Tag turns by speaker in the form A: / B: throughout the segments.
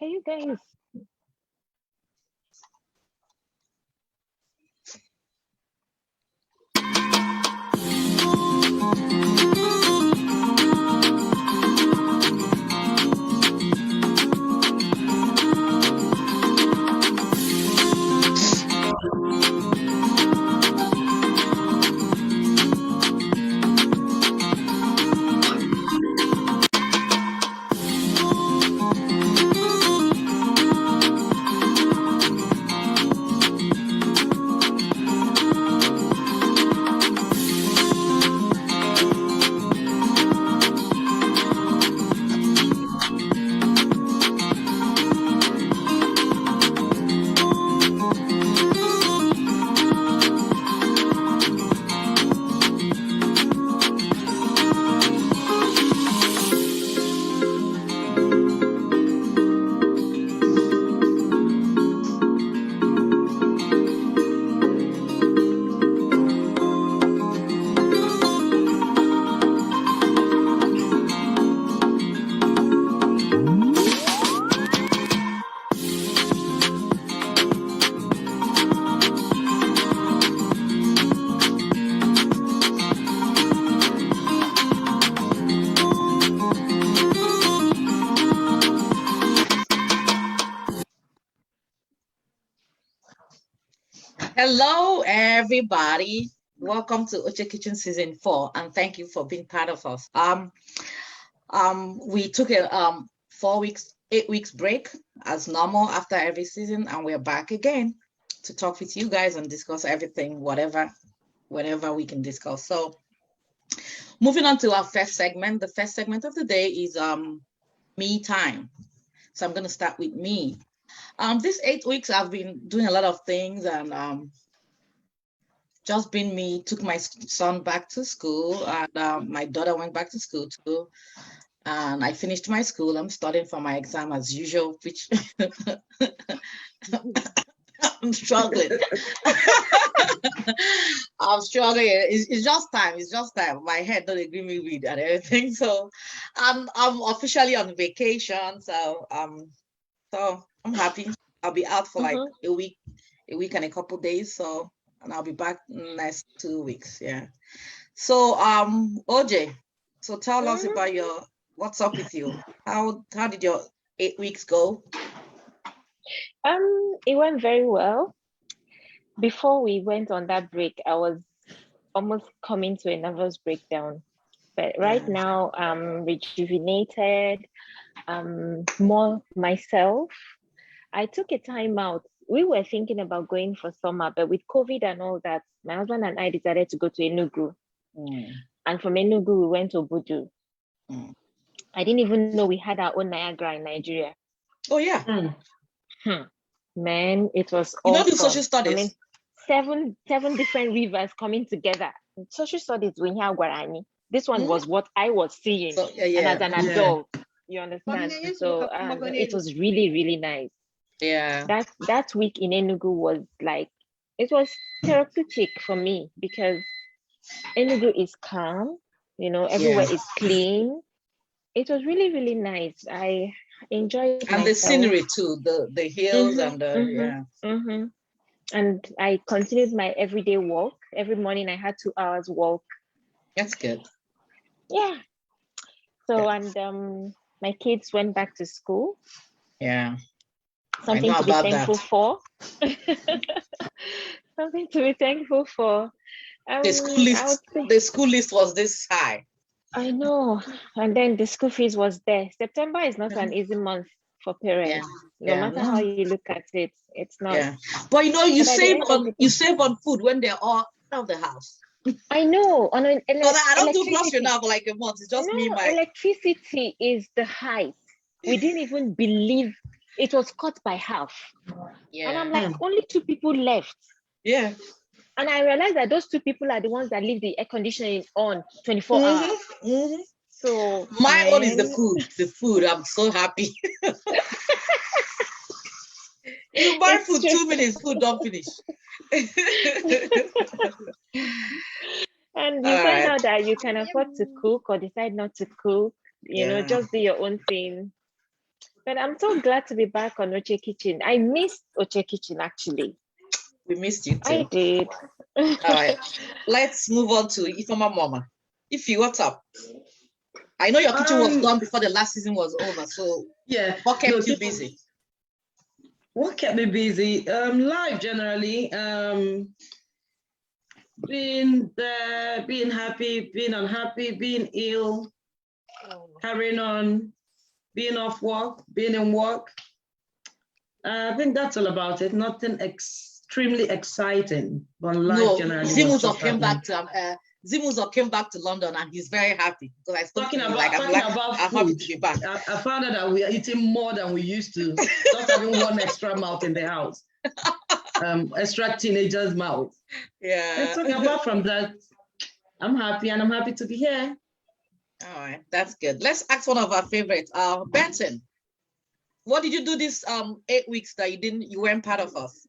A: Okay, you guys.
B: Hello, everybody. Welcome to Oche Kitchen Season 4, and thank you for being part of us. We took a 8 weeks break as normal after every season, and we're back again to talk with you guys and discuss everything, whatever we can discuss. So, moving on to our first segment. The first segment of the day is me time. So I'm going to start with me. These 8 weeks, I've been doing a lot of things and just been me. Took my son back to school, and my daughter went back to school too. And I finished my school. I'm studying for my exam as usual, which I'm struggling. I'm struggling. It's just time. It's just time. My head don't agree me with and everything. So I'm officially on vacation. So I'm happy. I'll be out for like a week and a couple days. So, and I'll be back next 2 weeks. Yeah. So Oche, so tell us about what's up with you. How did your 8 weeks go?
A: It went very well. Before we went on that break, I was almost coming to a nervous breakdown. But right now, I'm rejuvenated, more myself. I took a time out. We were thinking about going for summer, but with COVID and all that, my husband and I decided to go to Enugu. And from Enugu, we went to Budu. I didn't even know we had our own Niagara in Nigeria.
B: Oh, yeah.
A: Man, it was
B: awesome. You know the
A: social
B: studies?
A: I mean, seven different rivers coming together. Social studies, when you Guarani. This one was what I was seeing.
B: So,
A: and as an adult, you understand? So it was really, really nice.
B: Yeah.
A: That week in Enugu was like, it was therapeutic for me because Enugu is calm, everywhere is clean. It was really, really nice. I enjoyed
B: and
A: myself.
B: The scenery too, the hills and the
A: And I continued my everyday walk. Every morning I had 2 hours walk.
B: That's good.
A: Yeah. So and my kids went back to school.
B: Yeah.
A: Something to be thankful for. Something to be thankful for.
B: The school list was this high.
A: I know. And then the school fees was there. September is not an easy month for parents. No matter how you look at it, it's not.
B: Yeah. But you save on food when they're all out of the house.
A: I know.
B: I don't do grocery now for like a month. It's just me.
A: Electricity is the height. We didn't even believe it was cut by half. Yeah. And I'm like, only 2 people left.
B: Yeah.
A: And I realized that those 2 people are the ones that leave the air conditioning on 24 hours. So
B: my own is the food. The food. I'm so happy. You buy food, 2 minutes, food don't finish.
A: And you find out that you can afford to cook or decide not to cook, just do your own thing. But I'm so glad to be back on Oche Kitchen. I missed Oche Kitchen actually.
B: We missed you
A: I
B: too.
A: did.
B: All right, let's move on to Ifeoma Mama. Ify, what's up? I know your kitchen was done before the last season was over, so
C: yeah,
B: what kept you busy?
C: What kept me busy? Life generally. Being there, being happy, being unhappy, being ill, carrying on, being off work, being in work. I think that's all about it. Nothing extremely exciting, but life generally.
B: Zimuzo came back to London and he's very happy because I spoke to him I'm happy to be back.
C: I found out that we are eating more than we used to, just having one extra mouth in the house. Extra teenager's mouth.
B: Yeah.
C: So apart from that, I'm happy and I'm happy to be here.
B: All right, that's good. Let's ask one of our favorites. Benson, what did you do this 8 weeks that you weren't part of us?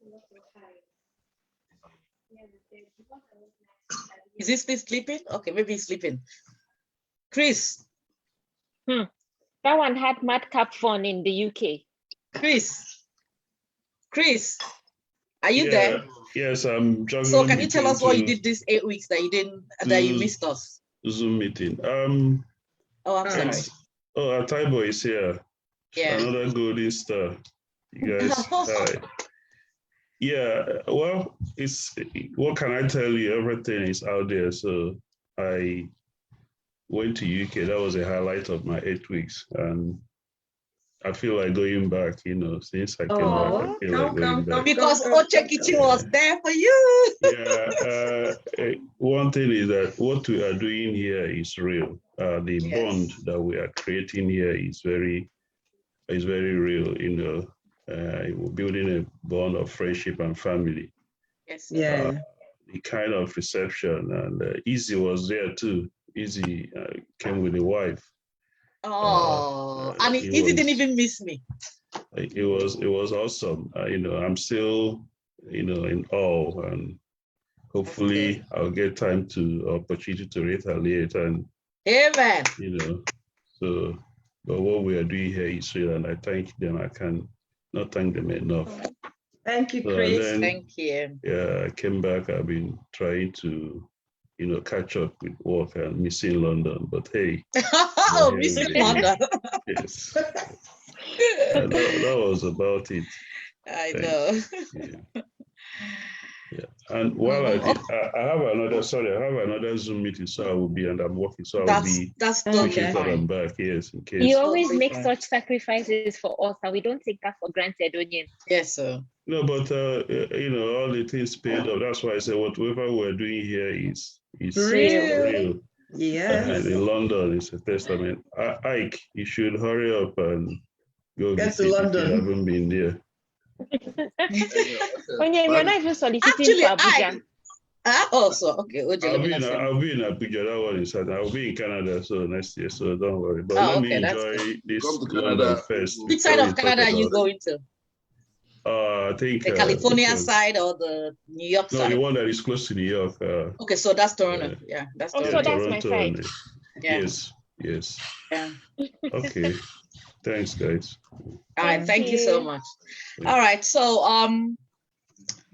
B: Is he still sleeping? Okay, maybe he's sleeping. Chris.
A: That one had madcap fun in the UK.
B: Chris, are you there?
D: Yes, I'm juggling.
B: So can you tell us what you did this 8 weeks that you missed us?
D: Zoom meeting.
B: I'm sorry.
D: Taibo is here.
B: Yeah.
D: Another golden star. You guys, hi. Yeah, well, what can I tell you? Everything is out there. So I went to UK. That was a highlight of my 8 weeks. And I feel like going back, since I came back, I feel like going back.
B: Because Oche Kitchen was there for you.
D: Yeah, one thing is that what we are doing here is real. The bond that we are creating here is very real, we're building a bond of friendship and family.
B: Yes.
C: Yeah.
D: The kind of reception, and Easy was there too. Easy came with a wife.
B: And Easy didn't even miss me.
D: It was awesome. I'm still, in awe, and hopefully I'll get opportunity to retaliate. And
B: amen.
D: So, but what we are doing here is real, and I thank them. I can not thank them enough.
C: Thank you, Chris.
B: Thank you.
D: Yeah, I came back. I've been trying to, catch up with work and missing London. But hey.
B: Missing London.
D: Yes. That was about it.
B: I know.
D: Yeah. And while I have another Zoom meeting, so I will be, and I'm working, so I'll be.
B: That's
D: okay. I'm back, yes, in case.
A: You always make such sacrifices for us, and we don't take that for granted, Onye.
B: Yes, sir.
D: No, but all the things paid off. That's why I said whatever we're doing here is real.
C: Yeah.
D: And in London, it's a testament. Ike, you should hurry up and go
C: get to London.
D: If you haven't been there.
A: Onye, you're not even soliciting for Abuja.
B: Also, okay.
D: I'll be in Abuja. That one is. I'll be in Canada next year, so don't worry. But let me enjoy this London first.
B: Which side of Canada are you going to?
D: I think
B: the California side or the New York side?
D: No, the one that is close to New York.
B: Okay, so that's Toronto. Yeah, that's Toronto.
A: So that's my side.
D: Yes.
B: Yeah.
D: Okay. Thanks, guys.
B: All right, thank you so much. All right, so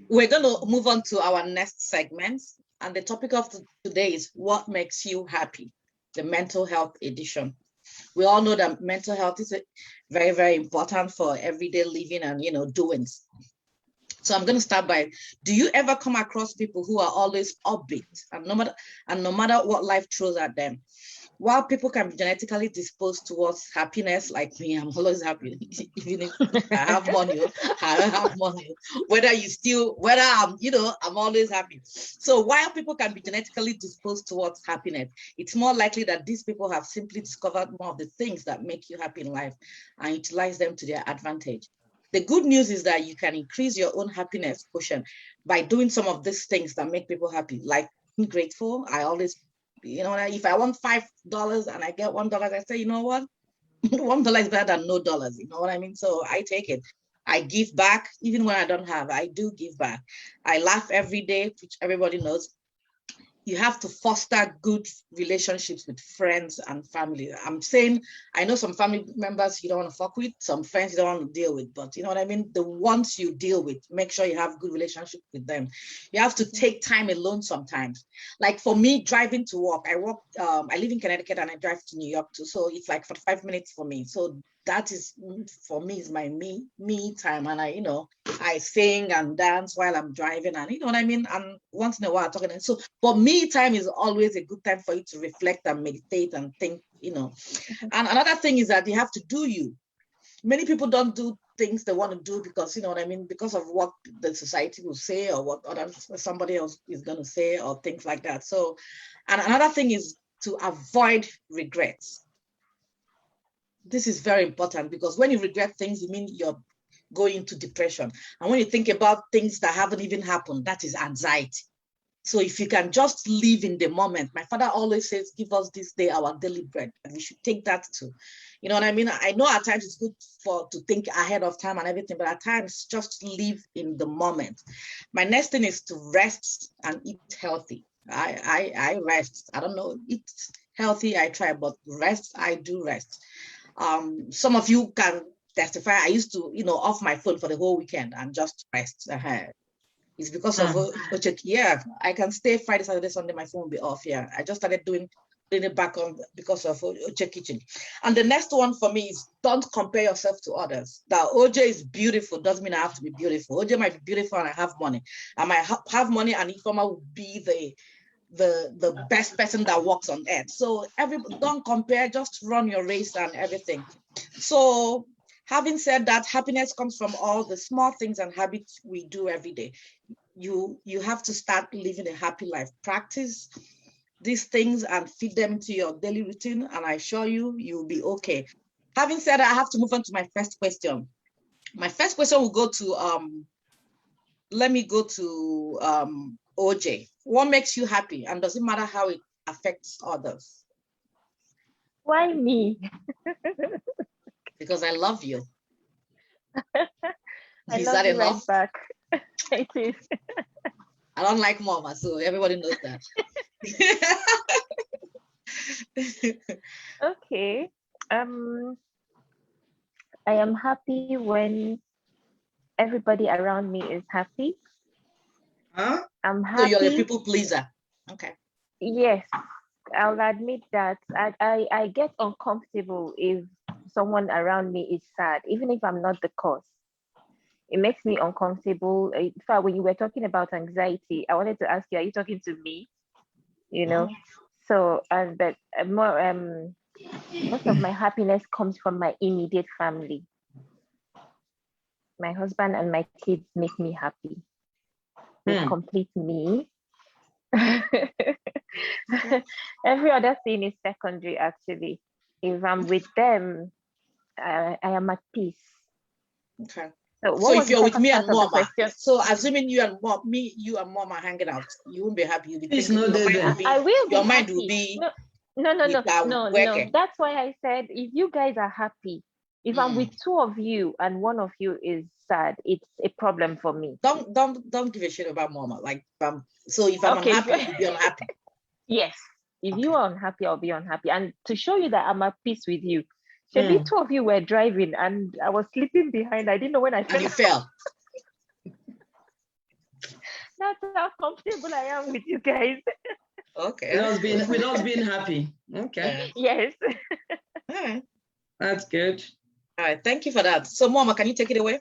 B: we're going to move on to our next segment, and the topic of today is what makes you happy, the mental health edition. We all know that mental health is very, very important for everyday living and doings. So I'm going to start by, do you ever come across people who are always upbeat and no matter what life throws at them? While people can be genetically disposed towards happiness, like me, I'm always happy. Even if I have money, I don't have money. Whether I'm always happy. So while people can be genetically disposed towards happiness, it's more likely that these people have simply discovered more of the things that make you happy in life and utilize them to their advantage. The good news is that you can increase your own happiness quotient by doing some of these things that make people happy, like being grateful. I always, if I want $5 and I get $1, I say, you know what? $1 is better than no dollars. You know what I mean? So I take it. I give back, even when I don't have. I do give back. I laugh every day, which everybody knows. you have to foster good relationships with friends and family. I'm saying, I know some family members you don't want to fuck with, some friends you don't want to deal with, but you know what I mean? The ones you deal with, make sure you have good relationship with them. You have to take time alone sometimes. Like for me, driving to work, I live in Connecticut and I drive to New York too. So it's like 45 minutes for me. So that is, for me, is my me time. And I sing and dance while I'm driving, and you know what I mean? And once in a while talking. So, but me time is always a good time for you to reflect and meditate and think, And another thing is that you have to do you. Many people don't do things they want to do because, you know what I mean, because of what the society will say or what somebody else is going to say or things like that. So, and another thing is to avoid regrets. This is very important because when you regret things, it means you're going into depression. And when you think about things that haven't even happened, that is anxiety. So if you can just live in the moment, my father always says, give us this day our daily bread. And we should take that too. You know what I mean? I know at times it's good to think ahead of time and everything, but at times just live in the moment. My next thing is to rest and eat healthy. I rest. I don't know, eat healthy, I try, but rest, I do rest. Some of you can testify. I used to, off my phone for the whole weekend and just rest. It's because of Oche. Yeah, I can stay Friday, Saturday, Sunday, my phone will be off. Yeah, I just started doing it back on because of Oche Kitchen. And the next one for me is don't compare yourself to others. That OJ is beautiful doesn't mean I have to be beautiful. OJ might be beautiful and I have money. I might have money and Ifeoma will be the best person that walks on earth. So don't compare, just run your race and everything. So having said that, happiness comes from all the small things and habits we do every day. You have to start living a happy life. Practice these things and feed them to your daily routine, and I assure you, you'll be okay. Having said that, I have to move on to my first question. My first question will go to let me go to OJ. What makes you happy, and does it matter how it affects others?
A: Why me?
B: Because I love you.
A: I love you right back. It is.
B: I don't like mama, so everybody knows that.
A: Okay. I am happy when everybody around me is happy.
B: Huh?
A: I'm happy.
B: So you're a people pleaser. Okay.
A: Yes, I'll admit that. I get uncomfortable if someone around me is sad, even if I'm not the cause. It makes me uncomfortable. In fact, when you were talking about anxiety, I wanted to ask you, are you talking to me? So, but most of my happiness comes from my immediate family. My husband and my kids make me happy. They complete me. Every other thing is secondary, actually. If I'm with them, I am at peace.
B: Okay.
A: So
B: if you're with me and mama, so assuming you and mom are hanging out, you won't be happy. You'll be thinking,
A: I will be.
B: Your mind will be.
A: No. That's why I said if you guys are happy, if I'm with two of you and one of you is sad, it's a problem for me.
B: Don't give a shit about mama. So if I'm unhappy, you'll be unhappy.
A: Yes. If you are unhappy, I'll be unhappy. And to show you that I'm at peace with you, maybe two of you were driving and I was sleeping behind. I didn't know when I fell.
B: And you fell.
A: That's how comfortable I am with you guys.
B: Okay.
C: With us being happy. Okay.
A: Yes.
B: All right.
C: That's good.
B: All right. Thank you for that. So, Mama, can you take it away?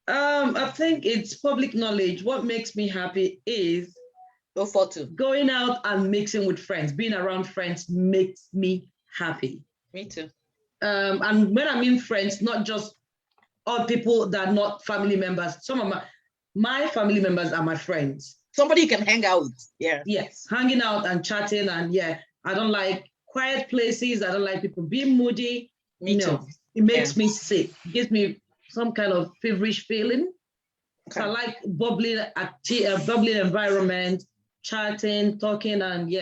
C: I think it's public knowledge. What makes me happy is going out and mixing with friends. Being around friends makes me happy.
B: Me too.
C: And when I mean friends, not just all people that are not family members. Some of my family members are my friends.
B: Somebody you can hang out with. Yeah.
C: Yes, hanging out and chatting, and I don't like quiet places. I don't like people being moody.
B: Me too.
C: It makes me sick. It gives me some kind of feverish feeling. Okay. So I like bubbling environment, chatting, talking, and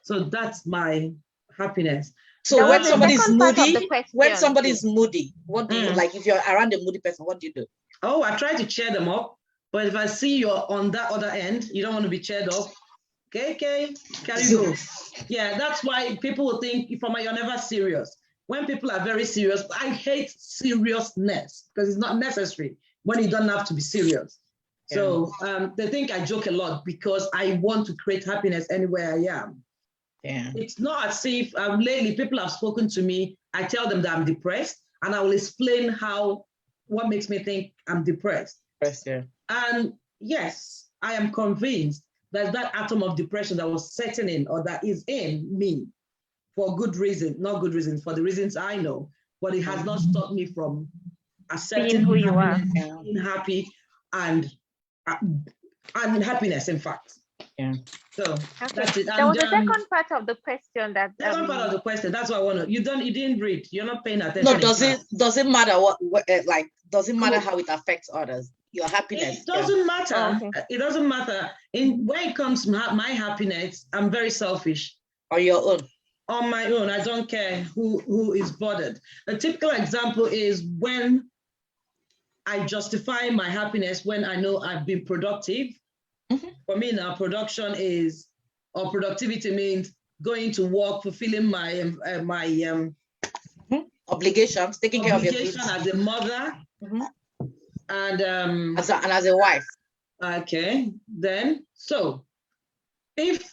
C: So that's my happiness.
B: So when somebody's moody, what do you like? If you're around a moody person, what do you do?
C: Oh, I try to cheer them up. But if I see you're on that other end, you don't want to be cheered up, Okay, carry go. Yeah, that's why people will think, Ifeoma, you're never serious. When people are very serious, I hate seriousness because it's not necessary when you don't have to be serious. Yeah. So they think I joke a lot because I want to create happiness anywhere I am. Yeah. It's not as if lately people have spoken to me, I tell them that I'm depressed and I will explain what makes me think I'm depressed. Yeah. And yes, I am convinced that that atom of depression that was setting in or that is in me for good reason, not good reasons, for the reasons I know, but it has not stopped me from accepting
A: being who you are,
C: being happy and happiness, in fact. Yeah. So that's it.
A: There was a second part of the question that
C: second part of the question. That's what I want to. You didn't read. You're not paying attention.
B: No, does it matter does it matter how it affects others? Your happiness.
C: It doesn't matter. Oh, okay. It doesn't matter. When it comes to my happiness, I'm very selfish.
B: On your own.
C: On my own. I don't care who is bothered. A typical example is when I justify my happiness when I know I've been productive. Mm-hmm. For me now, productivity means going to work, fulfilling my
B: obligations, taking care of your
C: kids. As a mother. Mm-hmm. And
B: as a wife.
C: Okay, then so if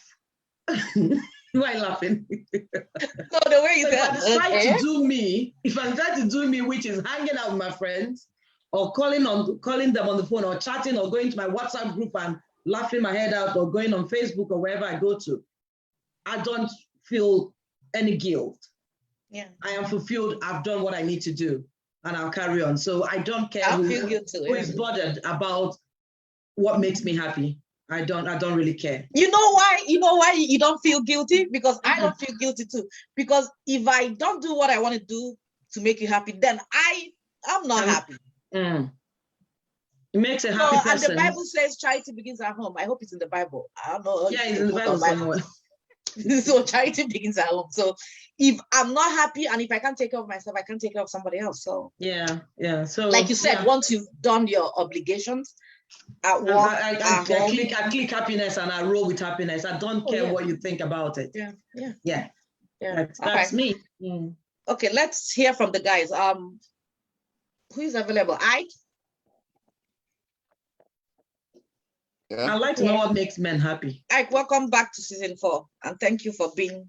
C: why laughing?
B: No, the way you said.
C: If I'm trying to do me, which is hanging out with my friends, or calling them on the phone, or chatting, or going to my WhatsApp group and laughing my head out, or going on Facebook or wherever I go to, I don't feel any guilt. Yeah, I am fulfilled. I've done what I need to do. And I'll carry on. So I don't care who is bothered about what makes me happy. I don't really care.
B: You know why you don't feel guilty? Because I don't feel guilty too. Because if I don't do what I want to do to make you happy, then I'm not happy.
C: Mm. It makes a happy person.
B: And the Bible says charity begins at home. I hope it's in the Bible. I don't know.
C: Yeah, it's in the Bible somewhere.
B: So charity begins at home. So if I'm not happy and if I can't take care of myself, I can't take care of somebody else. So
C: yeah. So
B: like you said, once you've done your obligations at work,
C: I click happiness and I roll with happiness. I don't care what you think about it. Yeah. That's me. Mm.
B: Okay, let's hear from the guys. Who is available? Ike?
C: Yeah. I'd like to know what makes men happy.
B: Ike, welcome back to season 4, and thank you for being,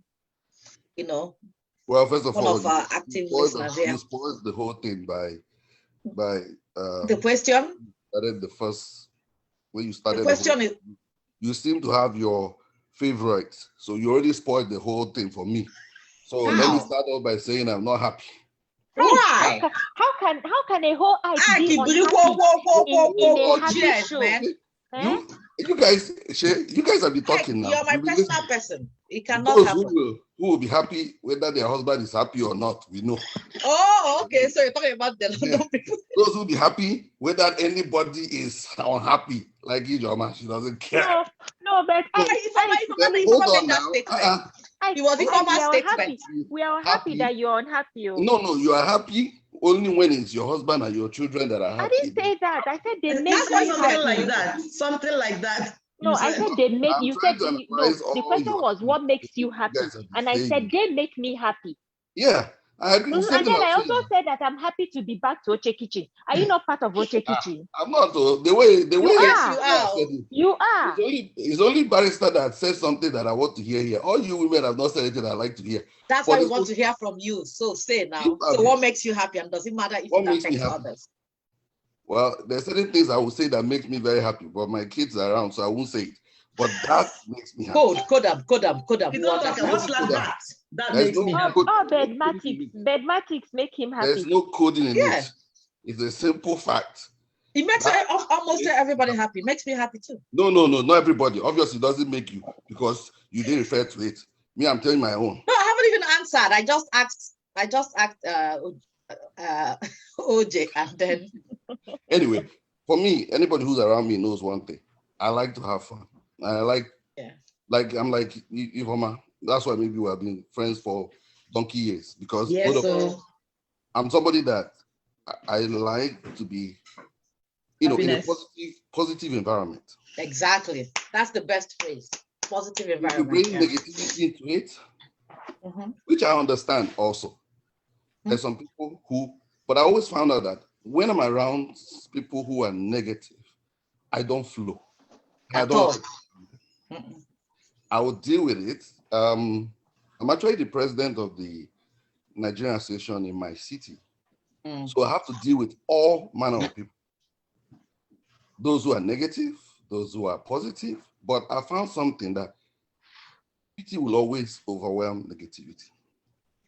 E: well, first of all,
B: of our active listeners here.
E: You spoiled the whole thing by
B: the question.
E: Started the first when you started.
B: The question is,
E: you seem to have your favorites, so you already spoiled the whole thing for me. So let me start off by saying I'm not happy.
B: Why?
A: How can a whole idea be in a happy show?
E: Man. You guys have been talking now.
B: You're my personal person. It cannot happen.
E: Who will be happy whether their husband is happy or not, we know.
B: Oh, okay. So you're talking about the people.
E: Those who will be happy whether anybody is unhappy, like Ijoma, she doesn't care.
A: No, but
E: hold on now.
A: We are happy that you're unhappy.
E: No, you are happy only when it's your husband and your children that are happy.
A: I didn't say that. I said they make
C: you happy. Something like that.
A: No, I said they make you said the question was what makes you happy, and I said they make me happy.
E: Yeah, I agree.
A: And then I also said that I'm happy to be back to Oche Kitchen. Are you not part of Oche Kitchen?
E: I'm not. The way
A: you are.
E: It's only Barrister that says something that I want to hear here. All you women have not said anything I like to hear.
B: That's why we want to hear from you. So say now. So what makes you happy, and does it matter if it affects others?
E: Well, there's certain things I will say that make me very happy, but my kids are around, so I won't say it. But that makes me happy.
B: Code them.
C: You know, what's like that? That makes me happy.
A: Bedmatics make him happy.
E: There's no coding in it. It's a simple fact.
B: It makes almost everybody happy. It makes me happy too.
E: No, not everybody. Obviously, it doesn't make you because you didn't refer to it. Me, I'm telling my own.
B: No, I haven't even answered. I just asked Oche, and then.
E: Anyway, for me, anybody who's around me knows one thing. I like to have fun. I like I'm like Ifeoma. That's why maybe we have been friends for donkey years because I'm somebody that I like to be, in a positive environment.
B: Exactly. That's the best phrase. positive
E: You
B: environment.
E: bring
B: Yeah.
E: negativity into it,
B: Mhm.
E: which I understand also. There's some people who, but I always found out that when I'm around people who are negative, I don't flow. I
B: At all.
E: don't. I will deal with it. I'm actually the president of the Nigerian Association in my city. So I have to deal with all manner of people. Those who are negative, those who are positive. But I found something that pity will always overwhelm negativity.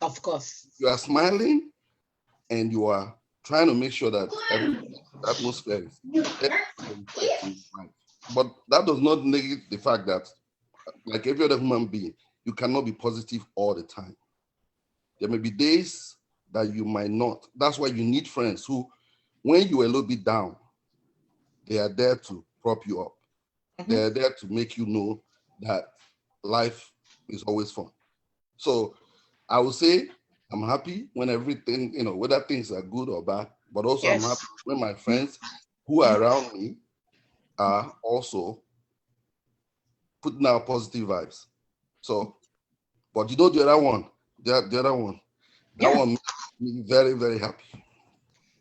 B: Of course.
E: You are smiling and you are trying to make sure that the atmosphere is right. But that does not negate the fact that, like every other human being, you cannot be positive all the time. There may be days that you might not. That's why you need friends who, when you are a little bit down, they are there to prop you up. They are there to make you know that life is always fun. So I would say I'm happy when everything, whether things are good or bad, but also I'm happy when my friends who are around me are also putting out positive vibes. So, but the other one, that one makes me very, very happy.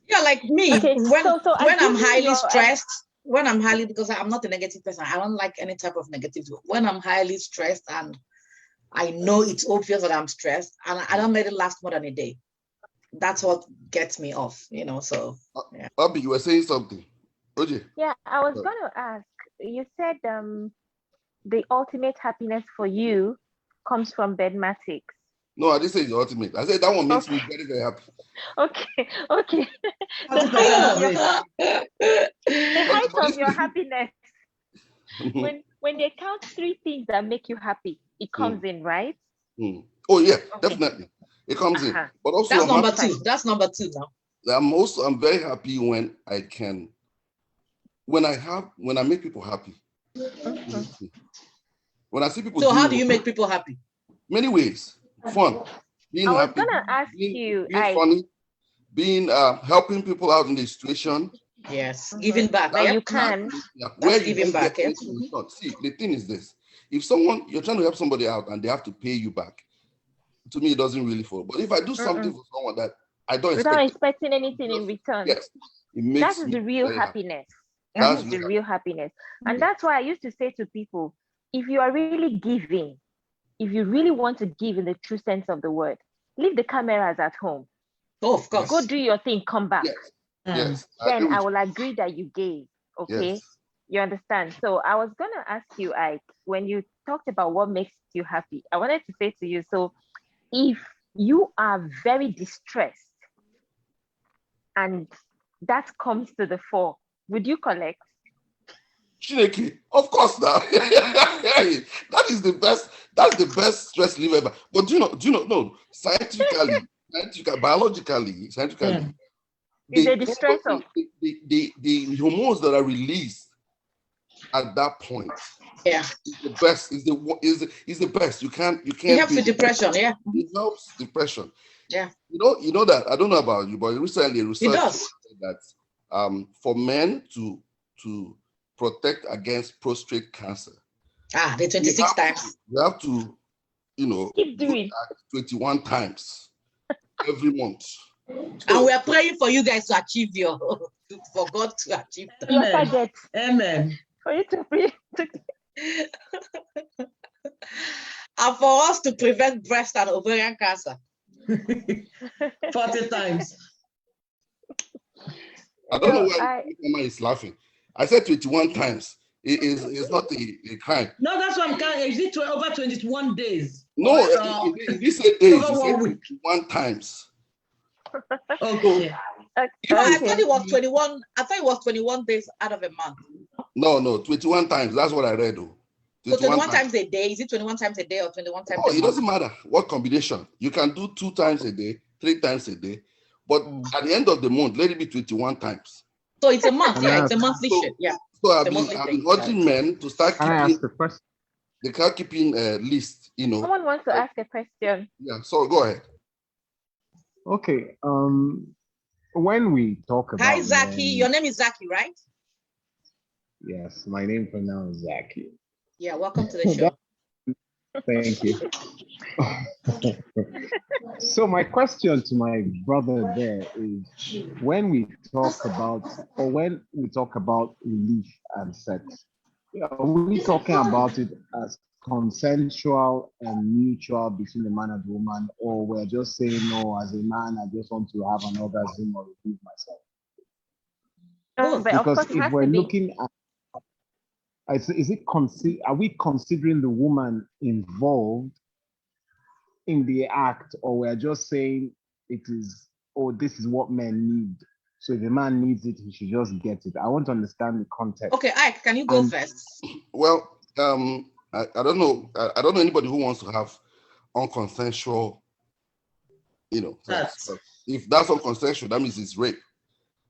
B: Yeah, like me,
A: Okay,
B: when I'm highly stressed, because I'm not a negative person, I don't like any type of negativity. When I'm highly stressed and I know it's obvious that I'm stressed, and I don't let it last more than a day. That's what gets me off, so. Yeah.
E: Bobby, you were saying something. Oche.
A: Yeah, I was going to ask, you said the ultimate happiness for you comes from bedmatics.
E: No, I didn't say the ultimate. I said that one makes me very, very happy.
A: Okay. The height of your happiness. When they count 3 things that make you happy, it comes in, right?
E: Oh yeah, definitely. It comes in. But also
B: that's number 2. That's number 2 now.
E: I'm very happy when I make people happy. When I see people.
B: So how do you make people happy?
E: Many ways. Fun. Being happy.
A: I was gonna ask you.
E: Being funny. Being helping people out in the situation.
B: Yes. Giving back.
A: Where you can.
E: Where you giving back. See, the thing is this. If you're trying to help somebody out and they have to pay you back, to me it doesn't really fall. But if I do something for someone that I don't
A: without expecting anything in return,
E: yes, it makes
A: that is the real happiness.
E: That's
A: the real happiness. And that's why I used to say to people, if you are really giving, if you really want to give in the true sense of the word, leave the cameras at home.
B: Oh, of course.
A: Go do your thing, come back.
E: Yes.
A: Then I will agree that you gave. Okay. Yes. You understand? So I was gonna ask you, when you talked about what makes you happy, I wanted to say to you, so if you are very distressed and that comes to the fore, would you collect?
E: Chineke, of course now. That is the best. That's the best stress relief ever. But do you know? No, scientifically, biologically,
A: is a distressor.
E: The hormones that are released at that point.
B: Yeah,
E: is the best. Is the best. You can't.
B: It helps with depression. Yeah,
E: it helps depression.
B: Yeah,
E: you know that I don't know about you, but recently research said that for men to protect against prostate cancer.
B: The 26 times.
E: You have to,
A: keep doing
E: 21 times every month.
B: And we are praying for you guys to achieve for God to achieve that.
A: Your target.
C: Amen.
A: For you to pray.
B: And for us to prevent breast and ovarian cancer.
C: 40 times.
E: I don't know why Mama is laughing. I said 21 times. It's not a crime.
C: No, that's what I'm counting. Is it over 21 days?
E: No, it said days. Over 1 week. 21 times.
C: Okay.
B: I thought it was 21. I thought it was 21 days out of a month.
E: No, 21 times. That's what I read.
B: So 21 times a day. Is it 21 times a day or 21 times a month?
E: It doesn't matter what combination. You can do 2 times a day, 3 times a day. But at the end of the month, let it be 21 times.
B: So it's a month. Yeah, it's a monthly shit. Yeah.
E: So I've been urging men to start keeping. They can't keeping a list.
A: Someone wants to ask a question.
E: Yeah. So go ahead.
F: Okay. When we talk about.
B: Hi, Zaki. Your name is Zaki, right?
F: Yes, my name for now is Zaki.
B: Yeah. Welcome to the show.
F: Thank you. So my question to my brother there is, when we talk about, relief and sex, are we talking about it as consensual and mutual between the man and the woman, or we're just saying, no, as a man, I just want to have an orgasm or relieve myself?
A: But of
F: Because
A: course, it
F: if
A: has
F: we're
A: to be.
F: looking at, are we considering the woman involved in the act, or we're just saying it is, oh, this is what men need, so if a man needs it, he should just get it? I want to understand the context.
B: Okay, Ike, can you go first?
E: Well, I don't know. I don't know anybody who wants to have unconsensual, sex. But if that's unconsensual, that means it's rape.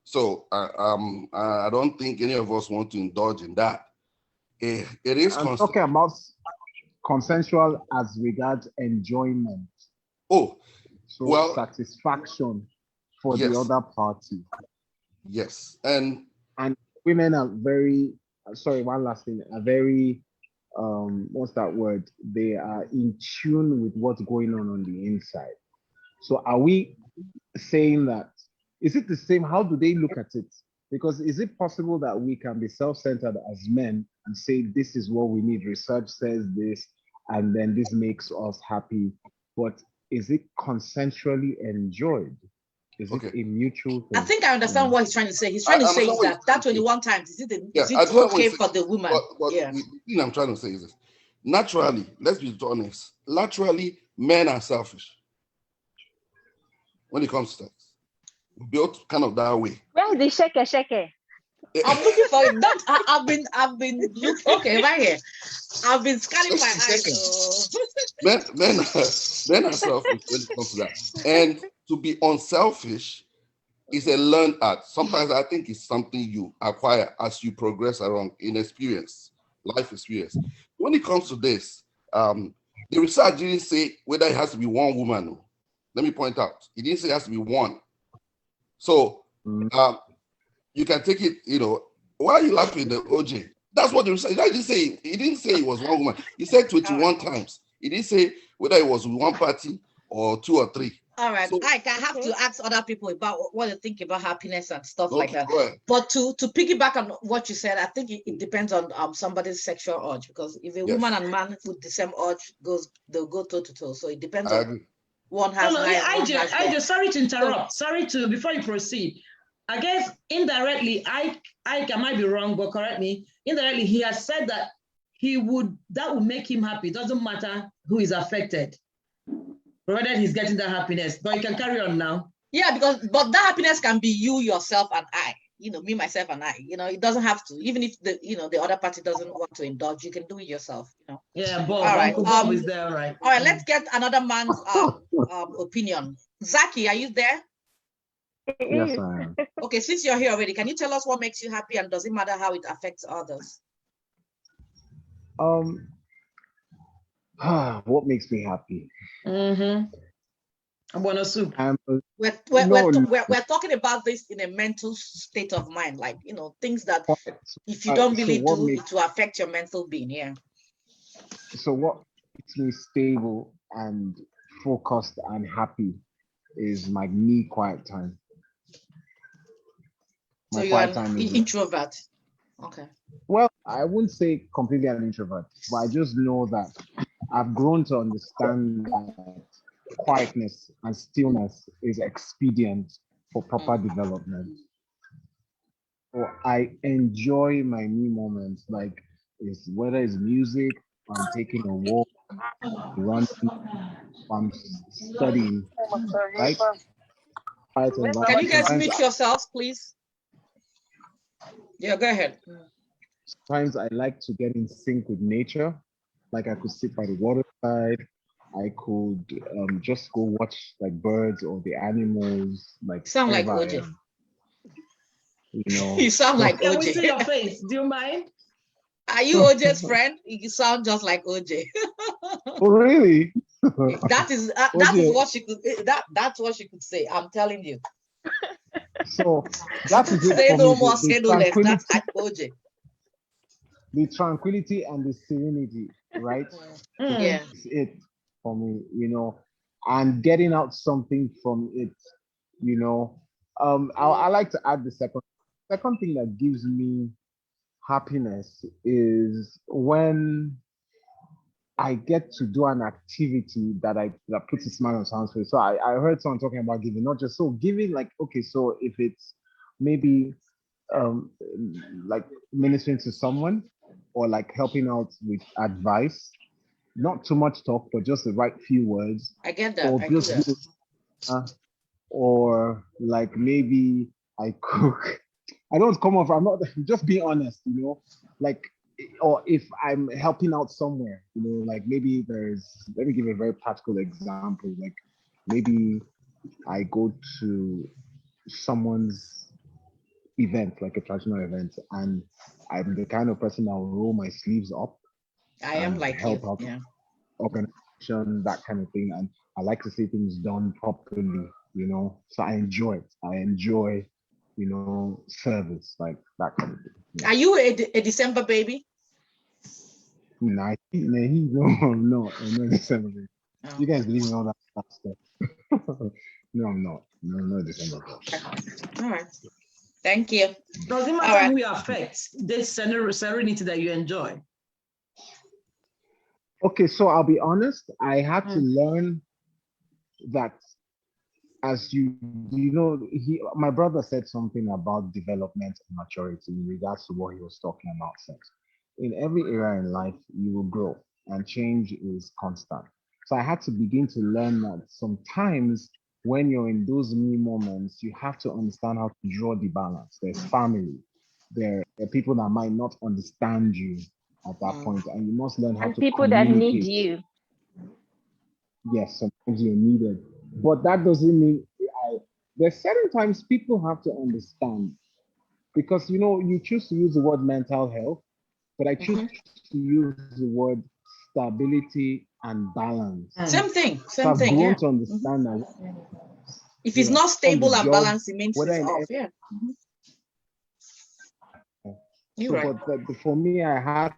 E: So I don't think any of us want to indulge in that. It is.
F: I'm talking about consensual as regards enjoyment.
E: Oh,
F: so
E: well,
F: satisfaction for the other party.
E: Yes, and
F: women are very. Sorry, one last thing. Are very. What's that word? They are in tune with what's going on the inside. So are we saying that? Is it the same? How do they look at it? Because is it possible that we can be self-centered as men and say, this is what we need, research says this, and then this makes us happy? But is it consensually enjoyed? Is it a mutual thing?
B: I think I understand what he's trying to say. He's trying to say that 21 times, is it okay for the woman?
E: The thing I'm trying to say is this. Naturally, let's be honest, naturally, men are selfish when it comes to sex. Built kind of that way.
A: Where is the shaker?
B: I'm looking for it. I've been looking. Okay, right here. I've been scanning my eyes.
E: Men are selfish when it comes to that. And to be unselfish is a learned art. Sometimes I think it's something you acquire as you progress around in experience, life experience. When it comes to this, the research didn't say whether it has to be one woman. Let me point out, it didn't say it has to be one. So you can take it, why are you laughing, the OJ? That's what the research, he didn't say it was one woman. He said 21 times. He didn't say whether it was one party or two or three.
B: All right, so, I have to ask other people about what they think about happiness and stuff like that. But to piggyback on what you said, I think it depends on somebody's sexual urge, because if a woman and man with the same urge they'll go toe to toe. So it depends on one has.
C: I just sorry to interrupt. Before you proceed. I guess indirectly, I might be wrong, but correct me. Indirectly, he has said that that would make him happy. It doesn't matter who is affected, provided he's getting that happiness. But you can carry on now.
B: Yeah, but that happiness can be you, yourself, and I. Me, myself, and I. It doesn't have to. Even if the other party doesn't want to indulge, you can do it yourself.
C: Yeah, Bob.
B: All right.
C: Bob is there, right?
B: All right. Let's get another man's opinion. Zaki, are you there?
F: Yes, I am.
B: Okay, since you're here already, can you tell us what makes you happy, and does it matter how it affects others?
F: What makes me happy?
C: I want a soup.
B: We're talking about this in a mental state of mind, like things that if you don't really do, it will affect your mental being. Yeah.
F: So what makes me stable and focused and happy is my me quiet time.
B: So you are an introvert. Okay.
F: Well, I wouldn't say completely an introvert, but I just know that I've grown to understand that quietness and stillness is expedient for proper development. So I enjoy my me moments, like whether it's music, I'm taking a walk, running, I'm studying, right?
B: Can you guys mute yourselves, please? Yeah, go ahead.
F: Sometimes I like to get in sync with nature. Like I could sit by the waterside. I could just go watch like birds or the animals. Like
B: sound like Oche.
F: You
B: sound like Oche.
C: Can we see your face? Do you mind?
B: Are you Oje's friend? You sound just like Oche.
F: Oh, really?
B: That's what she could say. I'm telling you.
F: So that is it.
B: Say no more, say no less. That's like Oche.
F: The tranquility and the serenity right?
B: Yeah.
F: It's it for me, and getting out something from it, I like to add the second thing that gives me happiness is when I get to do an activity that puts a smile on someone's face. So I heard someone talking about giving, not just so giving, like, okay, so if it's maybe um like ministering to someone or like helping out with advice, not too much talk, but just the right few words,
B: I get that.
F: or
B: I do
F: just
B: that.
F: or like maybe I cook. I don't come off. I'm not just being honest, like, or if I'm helping out somewhere, like maybe let me give a very practical example. Like maybe I go to someone's event, like a traditional event, and I'm the kind of person that will roll my sleeves up
B: I am
F: and
B: like you.
F: help out
B: Yeah.
F: organization, that kind of thing. And I like to see things done properly, So I enjoy it. I enjoy, service, like that kind of thing. Yeah.
B: Are you a December baby?
F: Nah, no, I'm not December.
B: Oh.
F: You guys believe in all that stuff? No, I'm not. No, December.
B: All right. Thank you.
C: Does it matter who you affect? This serenity that you enjoy.
F: Okay, so I'll be honest. I had to learn that, as my brother said something about development and maturity in regards to what he was talking about sex. In every area in life, you will grow and change is constant. So I had to begin to learn that sometimes when you're in those me moments, you have to understand how to draw the balance. There's family, there are people that might not understand you at that point, and you must learn how
A: And
F: to
A: people that need
F: communicate.
A: you.
F: Yes, sometimes you're needed, but that doesn't mean there's certain times people have to understand, because you choose to use the word mental health, but I choose to use the word stability and balance.
B: Same thing.
F: So I've grown to understand that
B: if it's not stable and
F: job,
B: balanced, it means it's off. Yeah. You're right.
F: But for me, I had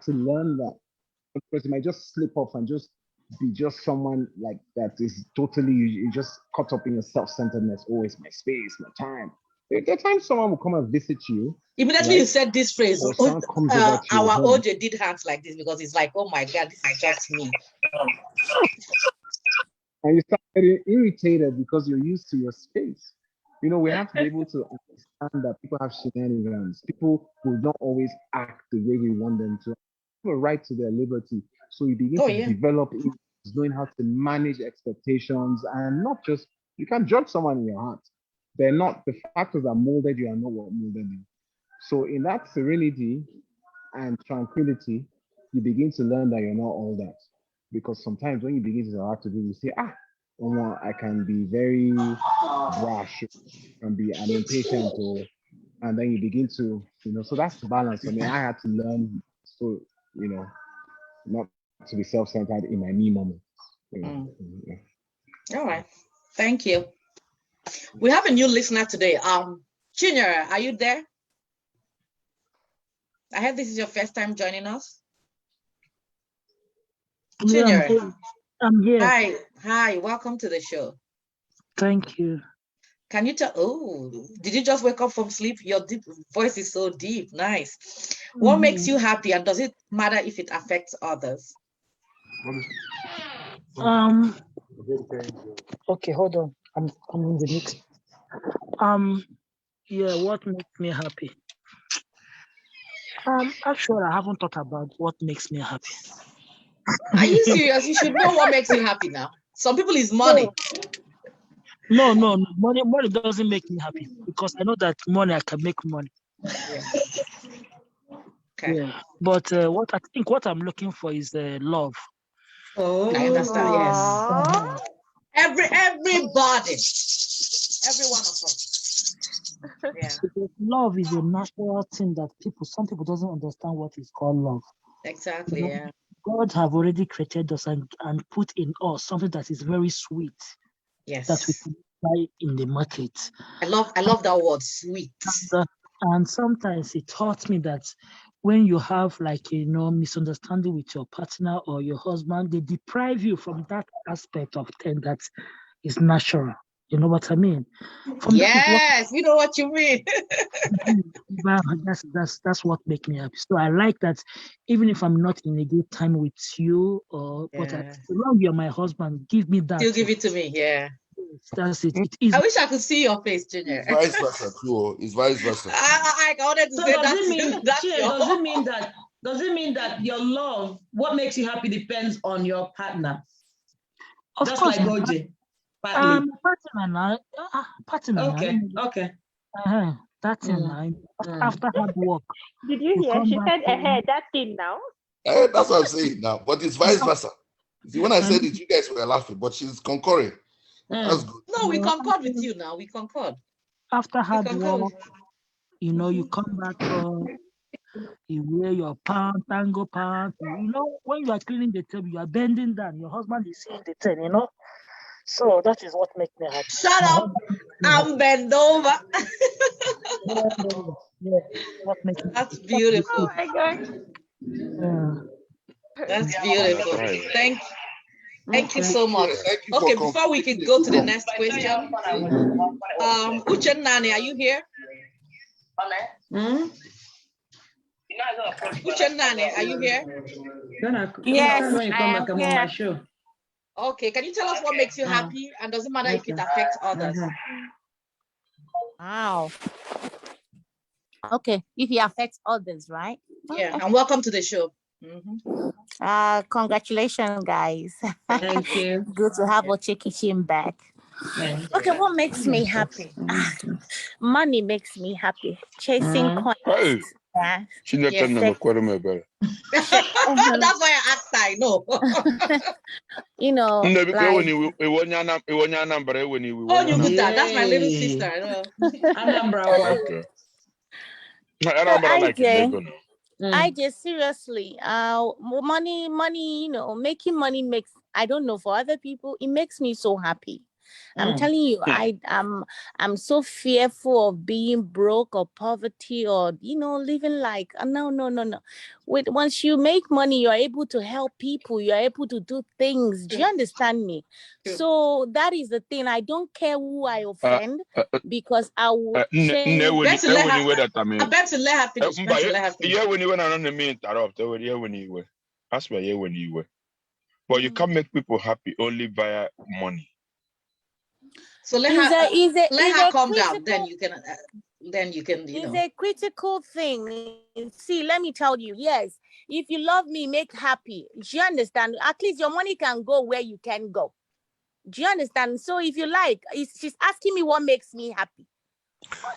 F: to learn that, because it might just slip off and just be just someone like that is totally, you just caught up in your self-centeredness. Oh, it's my space, my time. There are times someone will come and visit you.
B: Immediately you said this phrase,
F: or someone comes over to
B: our
F: your home.
B: Oche did hands like this because it's like, oh my God, this is just me.
F: And you start getting irritated because you're used to your space. We have to be able to understand that people have shenanigans. People will not always act the way we want them to. They have a right to their liberty. So you begin to develop knowing how to manage expectations, and not just, you can't judge someone in your heart. They're not, the factors that molded you are not what molded you. So in that serenity and tranquility, you begin to learn that you're not all that. Because sometimes when you begin to interact with people, you say, I can be very brash, and be an impatient, and then you begin to, so that's the balance for me. I had to learn, so, not to be self-centered in my me moment.
B: All right. Thank you. We have a new listener today. Chinyere, are you there? I heard this is your first time joining us. Chinyere.
G: Yeah, I'm here.
B: Hi, welcome to the show.
G: Thank you.
B: Can you tell, did you just wake up from sleep? Your deep voice is so deep. Nice. What makes you happy, and does it matter if it affects others?
G: Okay, hold on. I'm in the mix. Yeah, what makes me happy? Actually, I haven't thought about what makes me happy.
B: Are you serious? You should know what makes you happy now. Some people is money.
G: No. Money doesn't make me happy, because I know that money, I can make money.
B: Yeah. Okay.
G: Yeah. But what I'm looking for is love.
B: Oh, I understand. Yes. Everybody, every one of us. Yeah.
G: Because love is a natural thing that some people doesn't understand what is called love.
B: Exactly. Yeah.
G: God have already created us and put in us something that is very sweet.
B: Yes.
G: That we can buy in the market.
B: I love that word, sweet.
G: And sometimes it taught me that when you have like, misunderstanding with your partner or your husband, they deprive you from that aspect of thing that is natural. You know what I mean?
B: Yes, you know what you mean.
G: That's what makes me happy. So I like that even if I'm not in a good time with you, but as long you're my husband, give me that.
B: Still give it to me, yeah.
G: That's it. It is.
B: I wish I could see your face, Junior.
E: It's vice versa, too. It's vice versa.
B: I wanted to
C: So
B: say
C: does it mean that your love, what makes you happy, depends on your partner?
G: Of
C: Just
G: course,
C: like Oche. Partly.
G: Partner.
C: Okay.
G: That thing now. After hard work.
A: Did you hear? She said ahead. That thing now.
E: That's what I'm saying now. But it's vice versa. See, when I said it, you guys were laughing, but she's concurring. That's good.
B: No, we concord with you now. We concord.
G: After hard work, you come back home, you wear your tango pants. When you are cleaning the table, you are bending down. Your husband is seeing the thing, So that is what makes me happy.
B: Shut up. I'm bent over. That's beautiful.
A: Oh my God.
B: That's beautiful. Thank you so much. Okay, before we can go to the next question, Uche Nani, are you here? Uche Nani, are you here?
A: Yes,
C: when you come back, I'm on my show.
B: Okay, can you tell us what makes you happy, and doesn't matter if it affects others?
H: Wow. Okay, if it affects others, right?
B: Yeah, and welcome to the show.
H: Congratulations, guys.
C: Thank you.
H: Good to have Oche Kitchen back. Okay, what makes me happy? Money makes me happy. Chasing coins.
I: Hey.
H: Yeah.
B: That's why I asked. I know.
H: Like,
B: you good that. That's my little sister. I know.
I: Okay.
H: I just seriously, money, making money makes, I don't know, for other people, it makes me so happy. I'm telling you, I'm so fearful of being broke or poverty or living like no. Once you make money, you're able to help people, you're able to do things. Do you understand me? So that is the thing. I don't care who I offend because I will change.
B: I bet to let her finish.
I: Yeah, when you went on the main interrupt, when you were. That's why when you were. But you can't make people happy only via money.
B: So let her calm down. Then you can.
H: It's a critical thing. See, let me tell you. Yes, if you love me, make happy. Do you understand? At least your money can go where you can go. Do you understand? So if you like, she's asking me what makes me happy.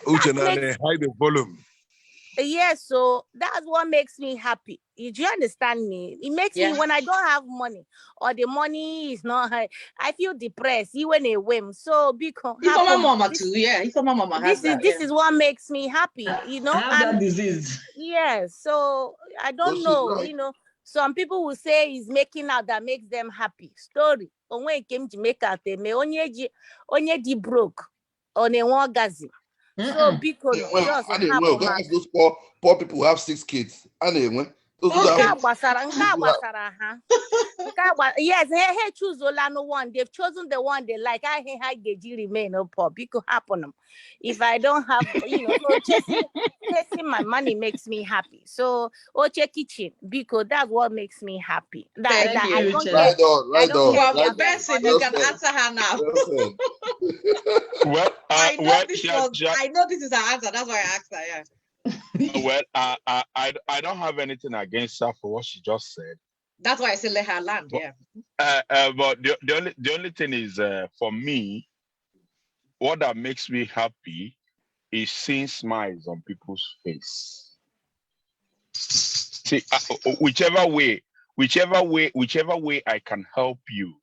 I: Uche, hide the volume.
H: Yes, so that's what makes me happy. Do you understand me? It makes me, when I don't have money or the money is not high, I feel depressed, even a whim. So because
B: this
H: is what makes me happy,
C: I have that disease.
H: Yes, so I don't know, some people will say it's making out that makes them happy. Story. When it came to make out, they may only broke on a orgasm. So because
E: those poor people who have 6 kids.
H: Yes, hey, choose Olano one. They've chosen the one they like. I remain poor because happen. If I don't have, so chasing my money makes me happy. So Oche Kitchen, because that's what makes me happy.
B: Thank you.
H: I don't
B: care. Benson, you can answer her now.
I: Well,
B: I know this is her answer. That's why I asked her. Yeah.
I: Well, I don't have anything against her for what she just said.
B: That's why I said let her land. Yeah.
I: But the only thing is, for me, what that makes me happy is seeing smiles on people's face. See, whichever way I can help you,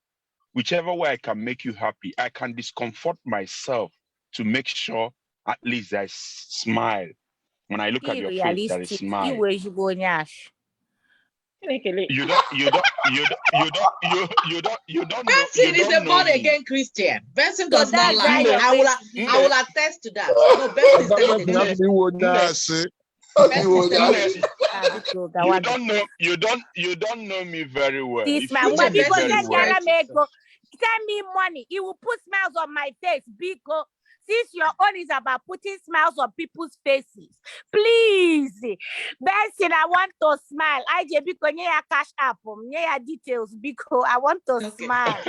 I: whichever way I can make you happy, I can discomfort myself to make sure at least I smile. When I look at your face, there is smile. You don't
B: Benson is a born again Christian. Benson does not lie. I will attest to that. No, Benson is telling the truth.
I: You don't know me very well.
H: This man, when people send me money, he will put smiles on my face because since your own is about putting smiles on people's faces, please, Benson, I want to smile. I just because you cash up, you details because I want to smile.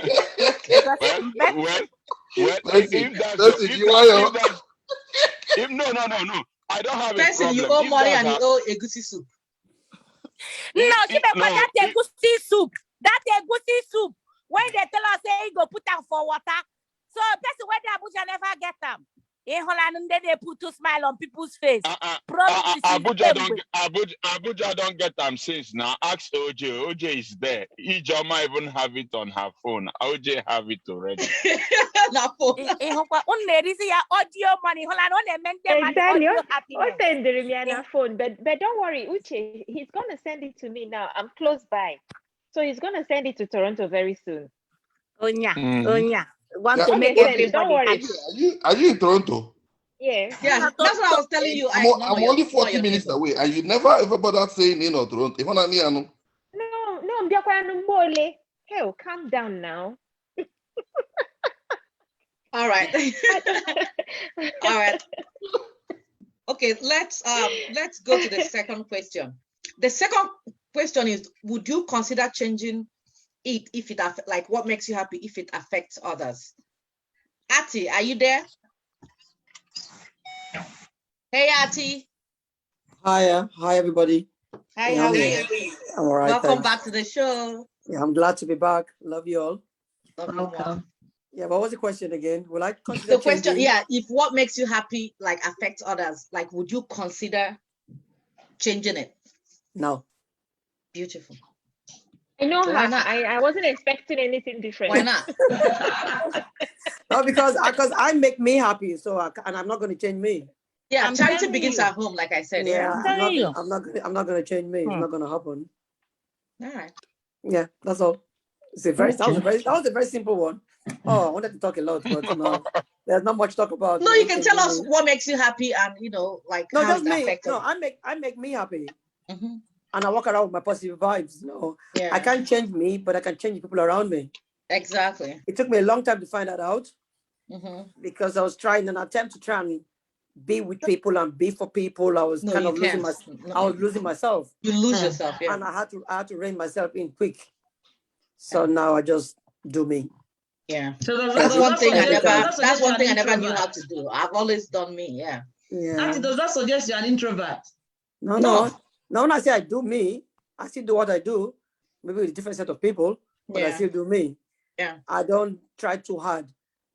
I: No. I don't have
B: Benson,
I: a problem.
B: You owe money and you owe egusi soup.
H: No, that egusi soup. That egusi soup. When they tell us, say, go put them for water. So that's why the Abuja never get them. In Holland, they put to smile on people's face.
I: Abuja don't get them since now. Ask Oche. Oche is there. Ijoma even have it on her phone. Oche have it already.
H: Audio money.
A: Exactly. I'll send the phone. But don't worry, Uche, he's gonna send it to me now. I'm close by. So he's gonna send it to Toronto very soon.
H: Onya.
A: Want to make it? Don't worry.
E: Are you in Toronto?
B: Yeah, that's what I was telling you.
E: I'm only 40 minutes away, and you never ever bother saying Toronto.
A: No, hell, calm down now.
B: All right. All right. Okay, let's go to the second question. The second question is: would you consider changing it if it like what makes you happy if it affects others? Ati, are you there? Hey, Ati.
J: Hi everybody.
B: Hi, how are you?
J: I'm all right.
B: Welcome back to the show.
J: Yeah, I'm glad to be back. Love you all.
B: Welcome.
J: Yeah, what was the question again? Will I consider
B: the question?
J: changing?
B: Yeah, if what makes you happy like affects others, like would you consider changing it?
J: No.
B: Beautiful.
A: I know her. I wasn't expecting anything different.
B: Why not?
J: No, because I make me happy, so and I'm not going to change me.
B: Yeah, charity begins at home, like I said.
J: Yeah, I'm not going to change me. It's not going to happen.
B: All right.
J: Yeah, that's all. That was a very simple one. Oh, I wanted to talk a lot, but no, there's not much to talk about.
B: No, you can tell us what makes you happy, and like
J: no,
B: how
J: just
B: it
J: me.
B: affected.
J: No, I make me happy,
B: and
J: I walk around with my positive vibes.
B: Yeah.
J: I can't change me, but I can change people around me.
B: Exactly.
J: It took me a long time to find that out because I was trying an attempt to try and be with people and be for people. I was losing myself.
B: You lose yourself, yeah.
J: And I had to rein myself in quick. So now I just do me.
B: Yeah. So that's one thing I never knew how to do. I've always done me. Yeah.
C: Auntie, does that suggest you're an introvert?
J: No. When I say I do me, I still do what I do, maybe with a different set of people, but I still do me.
B: Yeah.
J: I don't try too hard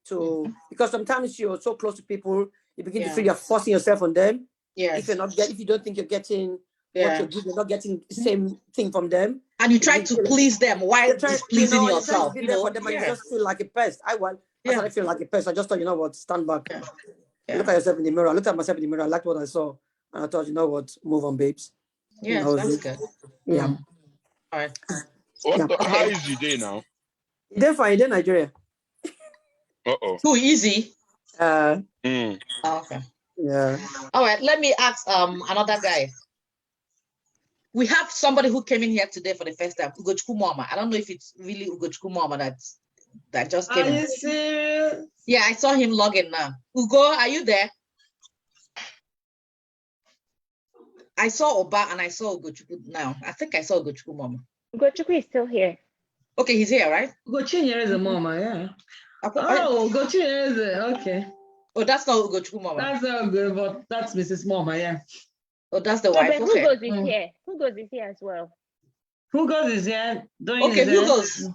J: to because sometimes you're so close to people, you begin to feel you're forcing yourself on them.
B: Yes.
J: If you don't think you're getting what you're good, you're not getting the same thing from them.
B: And you try to please them while displeasing yourself.
J: You know, for them, and you just feel like a pest. I started feeling like a pest. I just thought, you know what, stand back. Yeah. Look at yourself in the mirror. I looked at myself in the mirror. I liked what I saw. And I thought, you know what, move on, babes.
B: Yeah, that's good.
J: Yeah.
B: All right.
I: How is your day now?
J: They're fine. They're Nigeria.
B: Too easy.
J: Okay. Yeah.
B: All right. Let me ask another guy. We have somebody who came in here today for the first time, Ugochukwu Mama. I don't know if it's really Ugochukwu Mama that just came in.
C: Are you serious?
B: Yeah, I saw him log in now. Ugo, are you there? I saw Oba and I saw Ugochukwu now. I think I saw Ugochukwu Mama.
A: Ugochukwu is still here.
B: Okay, he's here, right?
C: Ugochukwu is a mama, yeah. Ugochukwu is okay.
B: Oh, that's not Ugochukwu Mama.
C: That's not good, but that's Mrs. Mama, yeah.
B: Oh, that's the wife.
A: Okay. Hugo's is here. Hugo's is here as well.
C: Hugo's is here.
B: Okay, Hugo's.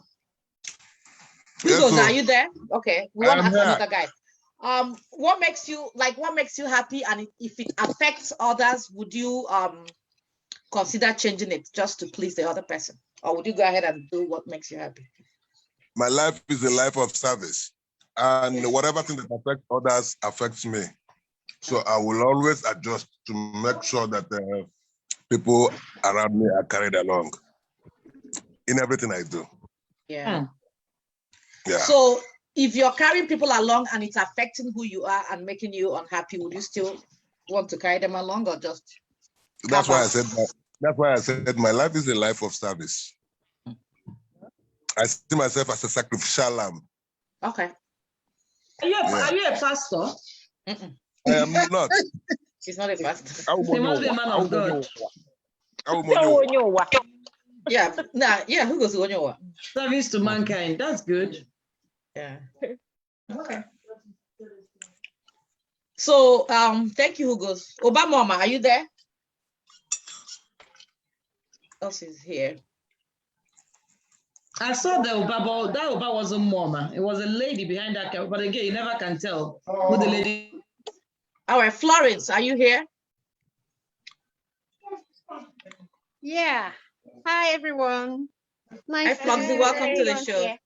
B: Hugo's, are you there? Okay, we want to ask another guy. What makes you happy, and if it affects others, would you consider changing it just to please the other person, or would you go ahead and do what makes you happy?
K: My life is a life of service, and whatever thing that affects others affects me. So I will always adjust to make sure that people around me are carried along. in everything I do.
B: Yeah.
K: Yeah.
B: So if you're carrying people along and it's affecting who you are and making you unhappy, would you still want to carry them along or just?
K: That's why I said that. That's why I said my life is a life of service. I see myself as a sacrificial lamb.
B: Okay.
C: Are you a pastor?
B: Mm-mm.
K: I am not.
B: He's not a pastor.
C: He must be a man of God.
B: Yeah, who goes to what?
C: Service to mankind. That's good.
B: Yeah. Okay. So thank you, Hugo. Obama, are you there? Else is here.
C: I saw the Oba. That Oba wasn't Mama. It was a lady behind that camera. But again, you never can tell who the lady.
B: All right, Florence, are you here?
L: Yeah. Hi, everyone. Nice.
B: Hi, Floxy. Welcome to the show.
L: Here.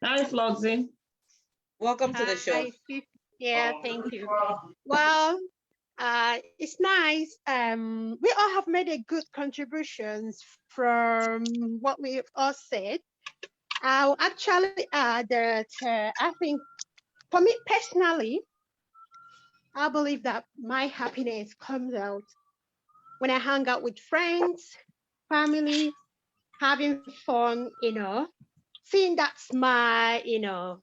C: Hi, Floxy.
B: Welcome to the show.
L: Yeah, thank you. Well, it's nice. We all have made a good contributions from what we've all said. I'll actually add that I think for me personally, I believe that my happiness comes out when I hang out with friends, family, having fun, seeing that smile,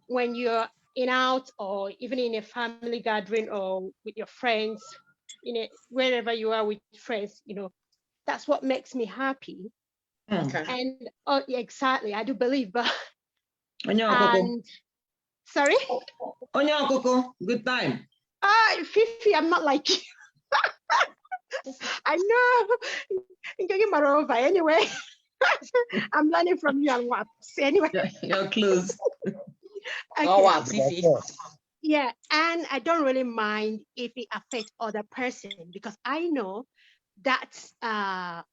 L: when you're in out or even in a family gathering or with your friends, wherever you are with friends, that's what makes me happy.
B: Okay.
L: And exactly, I do believe, but
C: and
L: sorry?
C: Onya Coco, good time.
L: Fifi, I'm not like you. I know. Getting my over anyway. I'm learning from you and what. Anyway.
C: You're close.
L: Okay.
B: Oh wow, Fifi.
L: Yeah, and I don't really mind if it affects other person because I know that's that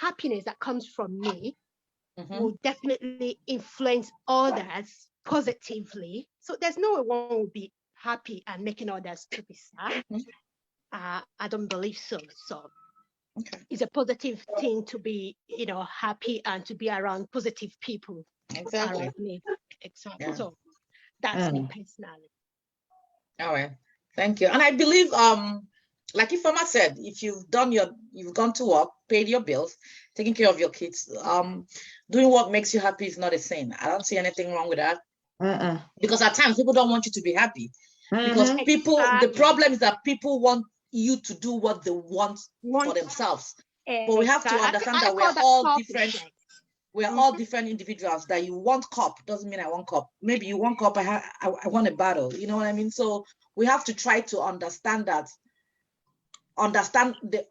L: happiness that comes from me will definitely influence others positively. So there's no way one will be happy and making others to be sad. I don't believe so. So it's a positive thing to be, happy and to be around positive people.
B: Exactly.
L: Around me. Exactly.
B: Yeah.
L: So that's me personally.
B: All right. Thank you. And I believe, like Ifeoma said, if you've gone to work, paid your bills, taking care of your kids, doing what makes you happy is not a sin. I don't see anything wrong with that. Because at times people don't want you to be happy. Because the problem is that people want you to do what they want for themselves. But we have to understand that we're all different. We're all different individuals. That you want cup doesn't mean I want cup. Maybe you want cup, I want a bottle. You know what I mean? So we have to try to understand the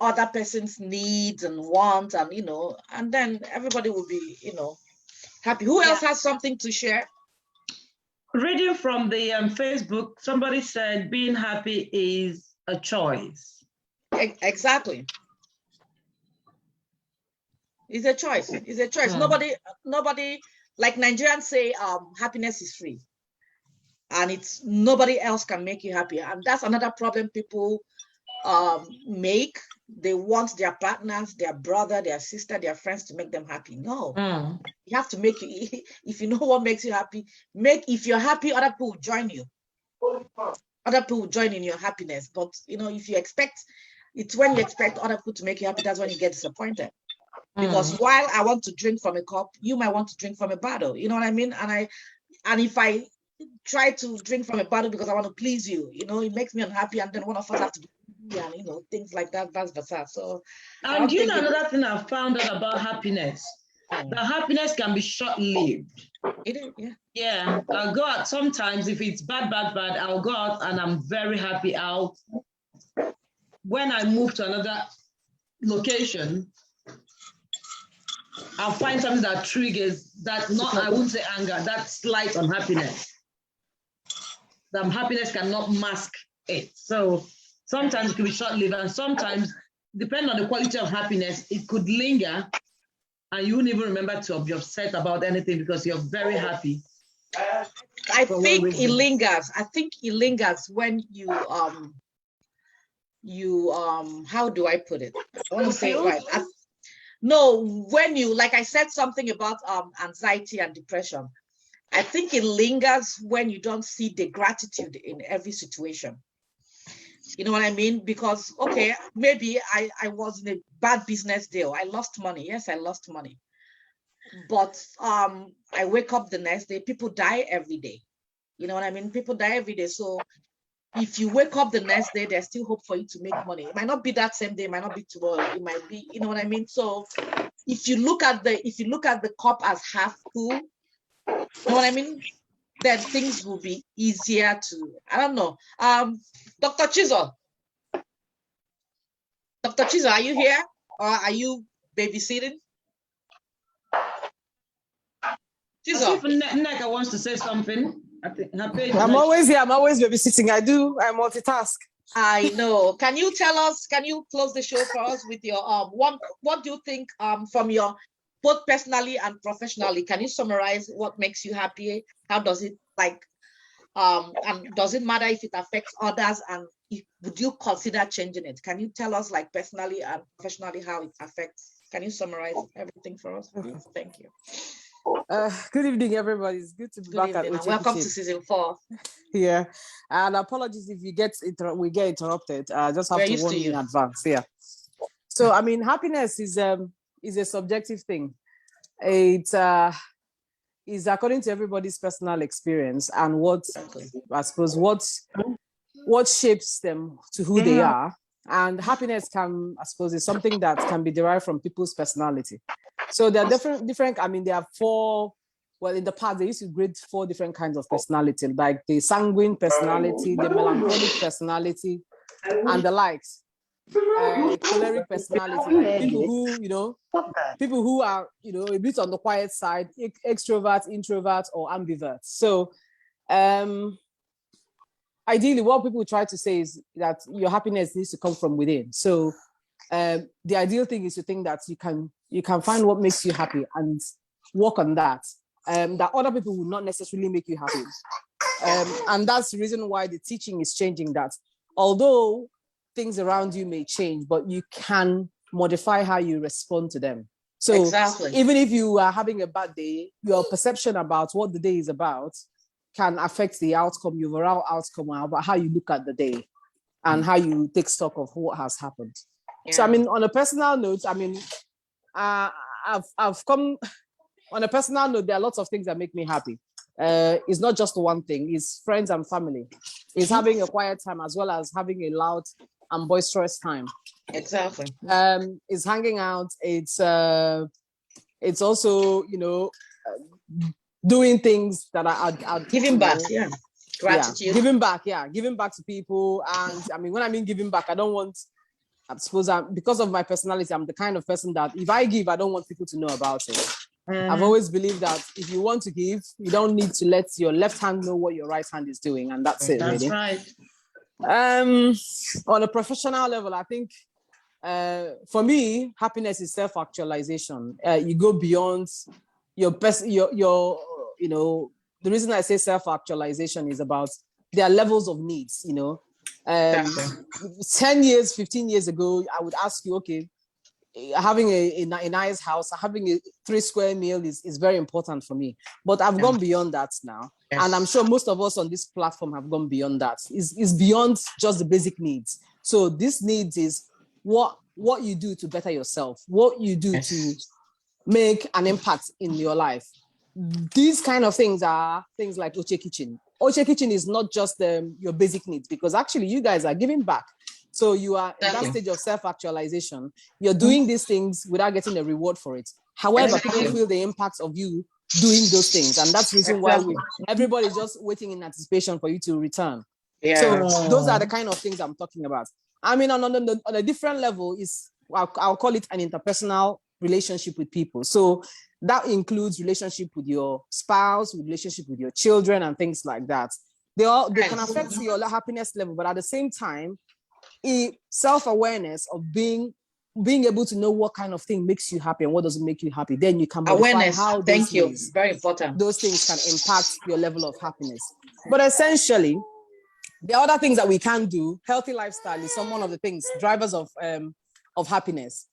B: other person's needs and wants, and and then everybody will be, happy. Who else has something to share?
C: Reading from the Facebook, somebody said being happy is a choice.
B: Exactly. It's a choice. It's a choice. Nobody, like Nigerians say, happiness is free. And nobody else can make you happy. And that's another problem people make. They want their partners, their brother, their sister, their friends to make them happy. No. You have to make it. If you know what makes you happy, if you're happy, other people will join you. Other people will join in your happiness. But if you expect, it's when you expect other people to make you happy, that's when you get disappointed. Because while I want to drink from a cup, you might want to drink from a bottle. You know what I mean? And if I try to drink from a bottle because I want to please you, it makes me unhappy, and then one of us has to be, and things like that, vice versa. So,
C: and you know another thing I found out about happiness, that happiness can be short-lived.
B: It is, yeah.
C: Yeah, I'll go out sometimes if it's bad, I'll go out and I'm very happy out. When I move to another location, I'll find something that triggers that, I wouldn't say anger, that slight unhappiness. The happiness cannot mask it. So sometimes it can be short-lived, and sometimes, depending on the quality of happiness, it could linger and you wouldn't even remember to be upset about anything because you're very happy.
B: I think it lingers. I think it lingers when you how do I put it? I want to say it right. No, when you, like I said something about anxiety and depression, I think it lingers when you don't see the gratitude in every situation. You know what I mean? Because, okay, maybe I was in a bad business deal. I lost money. Yes, I lost money. But I wake up the next day, people die every day. You know what I mean? People die every day. So if you wake up the next day, there's still hope for you to make money. It might not be that same day, it might not be tomorrow, it might be, you know what I mean? So if you look at the cup as half full, you know what I mean? Then things will be easier to, I don't know. Dr. Chisel. Dr. Chisel, are you here? Or are you babysitting?
C: Chisel. Neka wants to say something.
M: I'm always here. I'm always babysitting. I multitask.
B: I know. Can you close the show for us with your what do you think from your both personally and professionally? Can you summarize what makes you happy? How does it and does it matter if it affects others, and would you consider changing it? Can you tell us like personally and professionally how it affects? Can you summarize everything for us, please? Thank you.
M: Good evening, everybody. It's good to be back at Oche.
B: Welcome to season 4.
M: Yeah, and apologies if we get interrupted. Just have to warn you in advance. Yeah. So I mean, happiness is a subjective thing. It is according to everybody's personal experience and what I suppose what shapes them to who they are. And happiness can, I suppose, is something that can be derived from people's personality. So there are different. I mean, there are 4. Well, in the past, they used to grade 4 different kinds of personality, like the sanguine personality, the melancholic personality, and the likes. Choleric personality, like people who are, a bit on the quiet side, extrovert, introvert, or ambivert. So, ideally, what people try to say is that your happiness needs to come from within. So, the ideal thing is to think that you can find what makes you happy and work on that. That other people will not necessarily make you happy. And that's the reason why the teaching is changing, that although things around you may change, but you can modify how you respond to them. So even if you are having a bad day, your perception about what the day is about can affect the outcome, your overall outcome, about how you look at the day and how you take stock of what has happened. Yeah. So, I mean, on a personal note, I mean, I've come... On a personal note, there are lots of things that make me happy. It's not just one thing. It's friends and family. It's having a quiet time as well as having a loud and boisterous time.
B: Exactly.
M: It's hanging out. It's also, doing things that are
B: giving back. Yeah. Gratitude.
M: Yeah. Giving back to people. And I mean, when I mean giving back, I don't want, I suppose because of my personality, I'm the kind of person that if I give, I don't want people to know about it. I've always believed that if you want to give, you don't need to let your left hand know what your right hand is doing, and that's it.
C: That's
M: really.
C: Right.
M: On a professional level, I think for me, happiness is self-actualization. You go beyond your best. Your the reason I say self-actualization is about there are levels of needs. 10 years, 15 years ago, I would ask you, okay, having a nice house, having a 3 square meal is very important for me. But I've gone beyond that now. Yes. And I'm sure most of us on this platform have gone beyond that. It's beyond just the basic needs. So this needs is what you do to better yourself, what you do to make an impact in your life. These kind of things are things like Oche Kitchen. Oche Kitchen is not just your basic needs, because actually you guys are giving back. So you are at that stage of self-actualization. You're doing these things without getting a reward for it. However, people feel the impact of you doing those things. And that's the reason why everybody's just waiting in anticipation for you to return. Yeah. So those are the kind of things I'm talking about. I mean, on a different level, I'll call it an interpersonal relationship with people. So that includes relationship with your spouse, relationship with your children, and things like that. They can affect your happiness level, but at the same time, self-awareness of being able to know what kind of thing makes you happy and what doesn't make you happy, then you can modify how
B: thank you things, very important,
M: those things can impact your level of happiness. But essentially, the other things that we can do, healthy lifestyle is one of the things, drivers of happiness.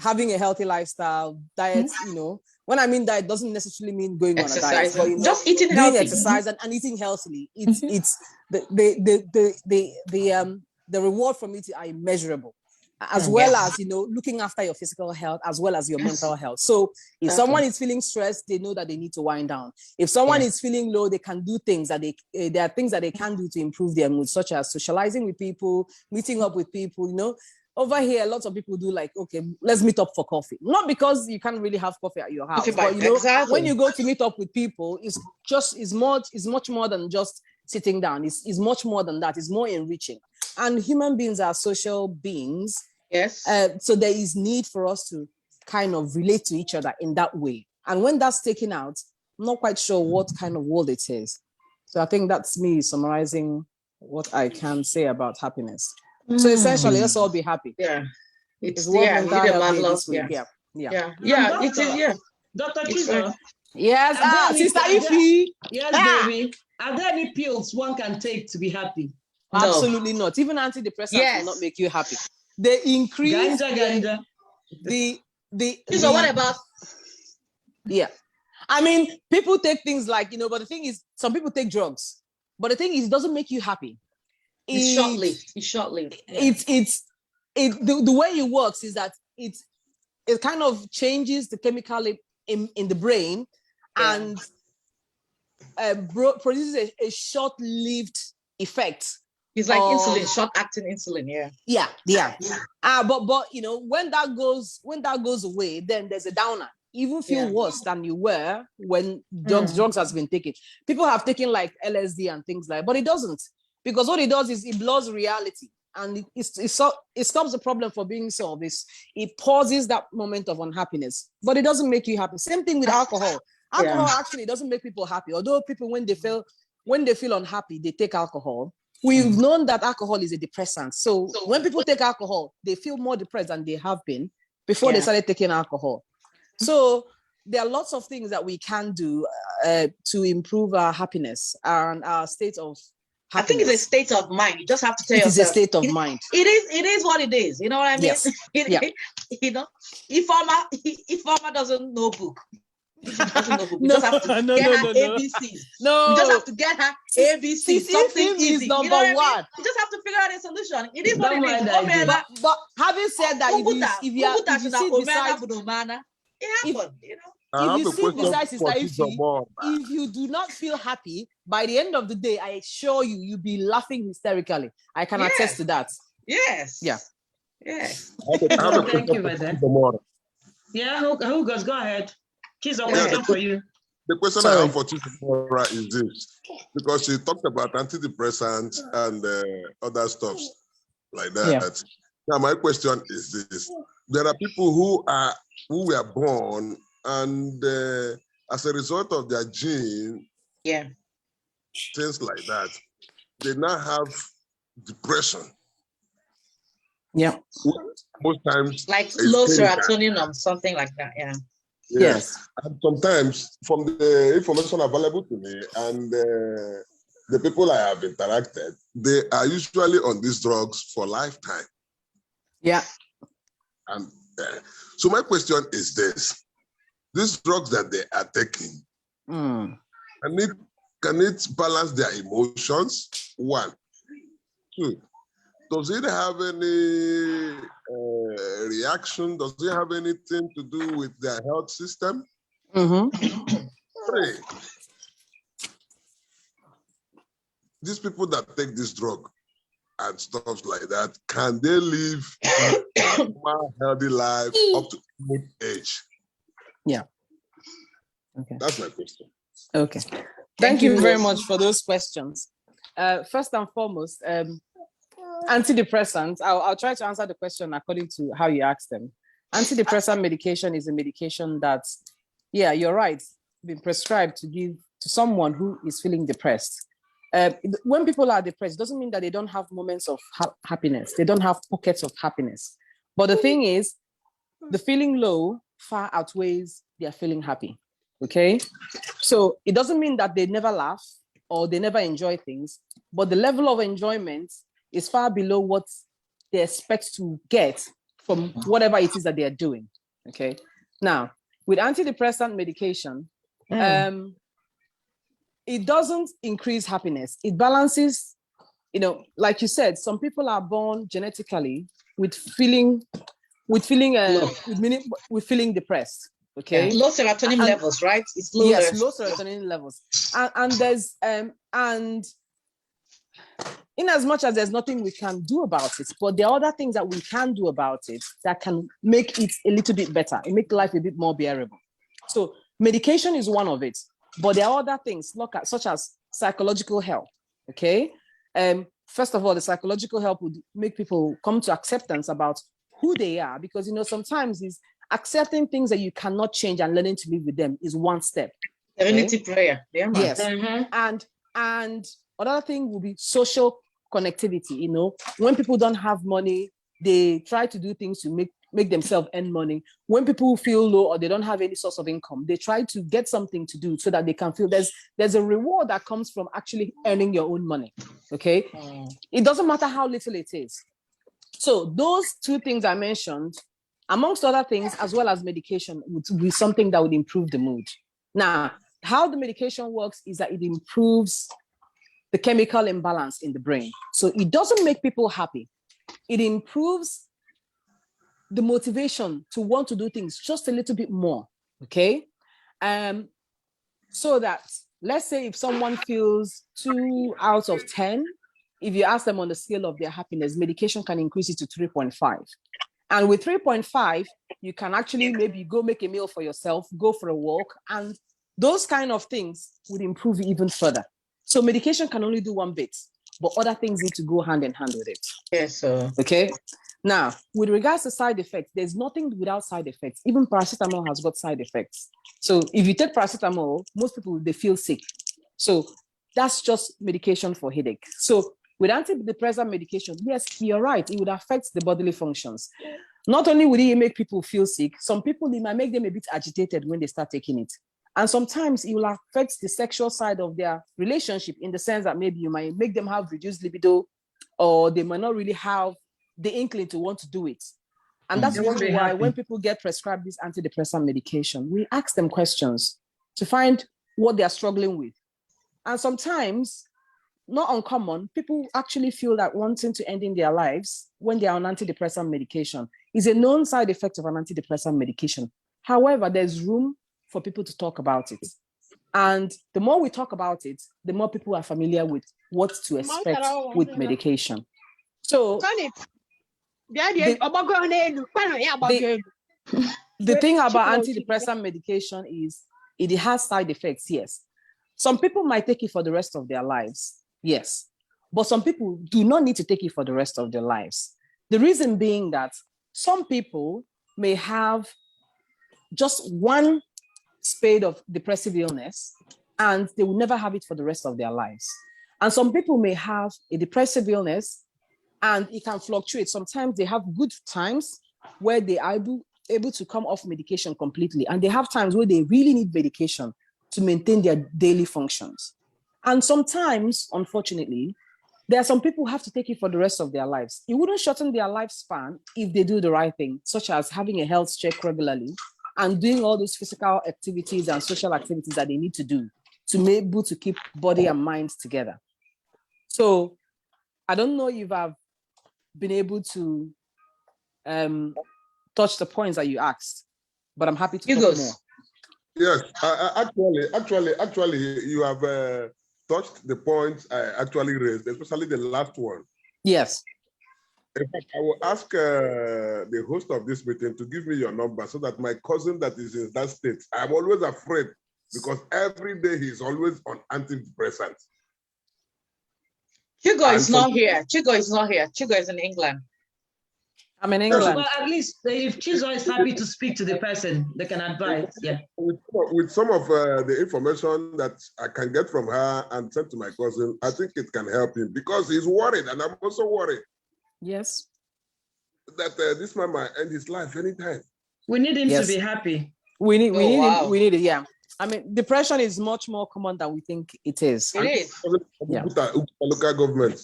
M: having a healthy lifestyle, diet, you know, when I mean diet, doesn't necessarily mean going on a diet, but you know,
B: just eating
M: doing
B: healthy.
M: exercise and eating healthily. It's the reward from it are immeasurable, as well as, you know, looking after your physical health as well as your mental health. So if someone is feeling stressed, they know that they need to wind down. If someone is feeling low, they can do things that there are things that they can do to improve their mood, such as socializing with people, meeting up with people, you know. Over here, lots of people do like, okay, let's meet up for coffee. Not because you can't really have coffee at your house, but you know, when you go to meet up with people, it's much more than just sitting down. It's much more than that. It's more enriching. And human beings are social beings.
B: Yes.
M: So there is need for us to kind of relate to each other in that way. And when that's taken out, I'm not quite sure what kind of world it is. So I think that's me summarizing what I can say about happiness. So essentially, let's all be happy.
B: Yeah.
M: It's World Mental Health Day this week.
B: Yeah.
C: It is, yeah. Dr. Chizo.
M: Yes, Sister Ify.
C: Yes, baby. Are there any pills one can take to be happy?
M: Absolutely not. Even antidepressants will not make you happy. They increase
C: ganja.
B: So what about?
M: Yeah. I mean, people take things like, you know, but the thing is, some people take drugs. But the thing is, it doesn't make you happy.
B: It's short-lived. It's short-lived.
M: Yeah. The way it works is that it kind of changes the chemical in the brain and produces a short-lived effect.
B: It's like insulin, short-acting insulin.
M: Yeah. But you know, when that goes away, then there's a downer. You even feel worse than you were when drugs has been taken. People have taken like LSD and things like, but it doesn't. Because what it does is it blurs reality, and it stops the problem from being solved. It pauses that moment of unhappiness, but it doesn't make you happy. Same thing with alcohol. Alcohol actually doesn't make people happy. Although people, when they feel unhappy, they take alcohol. We've known that alcohol is a depressant. So when people take alcohol, they feel more depressed than they have been before they started taking alcohol. So there are lots of things that we can do to improve our happiness and our state of happiness.
B: I think it's a state of mind. You just have to tell yourself.
M: It is a state of mind.
B: It is what it is. You know what I mean?
M: Yes.
B: You know, if Forma doesn't know book, we just have to get her ABCs.
M: No.
B: We just have to get her ABCs. Something easy.
M: Number
B: you know what
M: one.
B: I mean? You just have to figure out a solution. It is what it is.
M: But having said that, if you see besides,
B: it happened, you know.
M: If you see besides Sister Ify, if you do not feel happy, by the end of the day, I assure you, you'll be laughing hysterically. I can attest to that.
B: Yes.
M: Yeah.
B: Yes.
C: Thank you, madam. Yeah, who goes? Go ahead. She's a question for you.
K: The question I have for Chisamora is this, because she talked about antidepressants and other stuff like that. Yeah. Now, my question is this: there are people who were born and as a result of their gene, things like that, they now have depression.
M: Yeah.
K: Most times,
B: like low serotonin or something like that. Yeah.
K: Yes. And sometimes, from the information available to me and the people I have interacted, they are usually on these drugs for lifetime.
M: Yeah.
K: And so my question is this: these drugs that they are taking, can it balance their emotions? 1, 2. Does it have any reaction? Does it have anything to do with their health system? 3. These people that take this drug and stuff like that, can they live a healthy life up to good age?
M: Yeah. Okay.
K: That's my question.
M: Okay. Thank you very much for those questions. First and foremost, antidepressants, I'll try to answer the question according to how you asked them. Antidepressant medication is a medication that, yeah, you're right, been prescribed to give to someone who is feeling depressed. When people are depressed, it doesn't mean that they don't have moments of happiness. They don't have pockets of happiness. But the thing is, the feeling low far outweighs their feeling happy. Okay? So it doesn't mean that they never laugh or they never enjoy things, but the level of enjoyment is far below what they expect to get from whatever it is that they are doing. Okay. Now, with antidepressant medication, it doesn't increase happiness. It balances, like you said, some people are born genetically with feeling depressed. Okay.
B: Yeah. Low serotonin levels, right? It's low.
M: Yes, low serotonin levels. And there's and in as much as there's nothing we can do about it, but there are other things that we can do about it that can make it a little bit better and make life a bit more bearable. So medication is one of it, but there are other things such as psychological help. Okay. First of all, the psychological help would make people come to acceptance about who they are, because sometimes is accepting things that you cannot change and learning to live with them is one step.
B: Serenity prayer. Yeah, man.
M: Yes. And another thing will be social connectivity. When people don't have money, they try to do things to make themselves earn money. When people feel low or they don't have any source of income, they try to get something to do so that they can feel there's a reward that comes from actually earning your own money. Okay. It doesn't matter how little it is. So those two things I mentioned, amongst other things, as well as medication, would be something that would improve the mood. Now, how the medication works is that it improves the chemical imbalance in the brain. So it doesn't make people happy. It improves the motivation to want to do things just a little bit more, okay? So that, let's say if someone feels 2 out of 10, if you ask them on the scale of their happiness, medication can increase it to 3.5. And with 3.5, you can actually maybe go make a meal for yourself, go for a walk, and those kind of things would improve even further. So medication can only do one bit, but other things need to go hand in hand with it.
B: Yes.
M: Okay. Now, with regards to side effects, there's nothing without side effects. Even paracetamol has got side effects. So if you take paracetamol, most people, they feel sick. So that's just medication for headache. So with antidepressant medication, yes, you're right. It would affect the bodily functions. Not only would it make people feel sick, some people, it might make them a bit agitated when they start taking it. And sometimes it will affect the sexual side of their relationship, in the sense that maybe you might make them have reduced libido, or they might not really have the inkling to want to do it. And that's why when people get prescribed this antidepressant medication, we ask them questions to find what they are struggling with. And sometimes, not uncommon, people actually feel that wanting to end in their lives when they are on antidepressant medication is a known side effect of an antidepressant medication. However, there's room for people to talk about it. And the more we talk about it, the more people are familiar with what to expect with medication. So the thing about antidepressant medication is it has side effects, yes. Some people might take it for the rest of their lives, yes. But some people do not need to take it for the rest of their lives. The reason being that some people may have just one spate of depressive illness and they will never have it for the rest of their lives. And some people may have a depressive illness and it can fluctuate. Sometimes they have good times where they are able to come off medication completely, and they have times where they really need medication to maintain their daily functions. And sometimes, unfortunately, there are some people who have to take it for the rest of their lives. It wouldn't shorten their lifespan if they do the right thing, such as having a health check regularly and doing all those physical activities and social activities that they need to do to be able to keep body and mind together. So I don't know if I've been able to touch the points that you asked, but I'm happy to talk more.
K: Yes, actually, you have touched the points I actually raised, especially the last one.
M: Yes.
K: In fact, I will ask the host of this meeting to give me your number so that my cousin that is in that state, I'm always afraid because every day he's always on antidepressants.
B: Chigo is not here. Chigo is not here. Chigo is in England.
M: I'm in England.
C: Well, at least if Chizo is happy to speak to the person, they can advise. Yeah.
K: With some of the information that I can get from her and send to my cousin, I think it can help him because he's worried, and I'm also worried.
M: Yes.
K: That this man might end his life anytime.
C: We need him to be happy.
M: We need it. Yeah. I mean, depression is much more common than we think it is.
B: It is.
K: Yeah. Local government.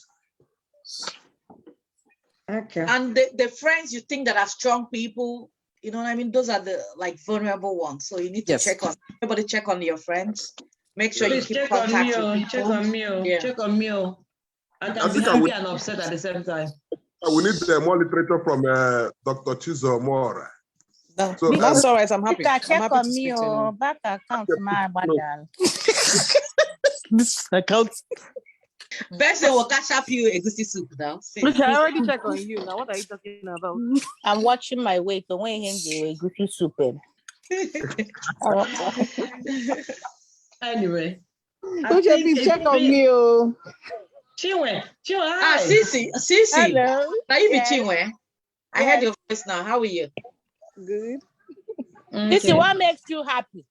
C: Okay.
B: And the friends you think that are strong people, you know what I mean? Those are the like vulnerable ones. So you need to check on everybody. Check on your friends. Make sure you keep contact with people.
C: Check on me. Check on me. I can be happy and upset at the same time.
K: We need more literature from Dr. Chizo Mora.
M: So that's all right. I'm happy.
H: Check on me. Back account, my badal.
M: This account.
B: Bessie will catch up you egusi soup now.
N: Look, I already checked on you. Now, what are you talking about?
H: I'm watching my weight. The way him do egusi soup.
C: Anyway.
M: Okay, please check on me.
C: Chinwe,
B: hi. Sisi.
H: Hello.
B: Now you be Chinwe. I heard your voice now. How are you?
N: Good.
H: Sisi, what makes you happy?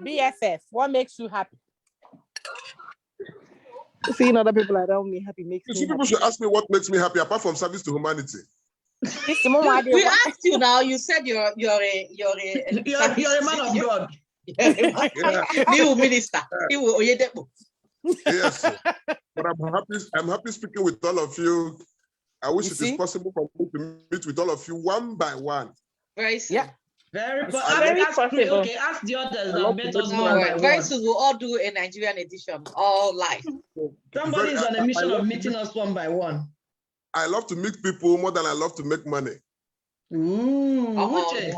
H: BFF, what makes you happy?
N: Seeing other people around me happy makes me happy.
K: People should ask me what makes me happy apart from service to humanity.
B: We asked you now. You said you're a man of God. New minister.
K: Yes, but I'm happy speaking with all of you. I wish it is possible for me to meet with all of you one by one.
B: Very soon.
C: Yeah. Very
B: possible.
C: Okay, ask the others now.
B: Very soon we'll all do a Nigerian edition, all live.
C: Somebody is on a mission of meeting us one by one.
K: I love to meet people more than I love to make money.
C: Oche.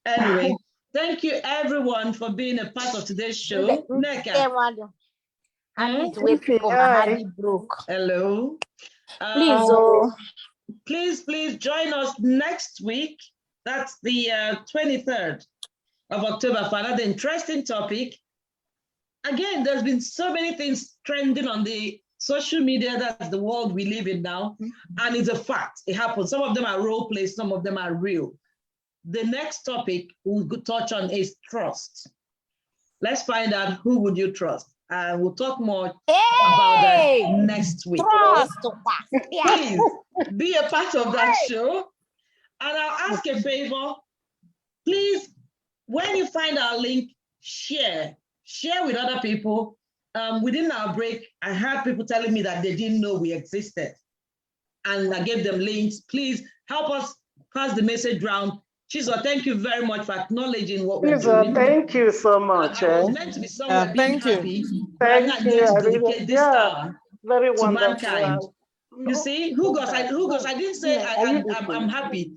C: Anyway, thank you everyone for being a part of today's show. Neka. Hello. Please join us next week. That's the 23rd of October for another interesting topic. Again, there's been so many things trending on the social media. That's the world we live in now. And it's a fact. It happens. Some of them are role plays, some of them are real. The next topic we'll touch on is trust. Let's find out who would you trust. And we'll talk more about that next week. Please be a part of that show. And I'll ask a favor. Please, when you find our link, share with other people. Within our break, I had people telling me that they didn't know we existed. And I gave them links. Please help us pass the message round. Chizo, thank you very much for acknowledging what we're doing.
N: Thank you so much.
C: I was meant to be somewhere being happy.
N: Thank you.
C: To dedicate this hour
N: very
C: to
N: wonderful.
C: mankind. You see, who goes? I didn't say I'm happy.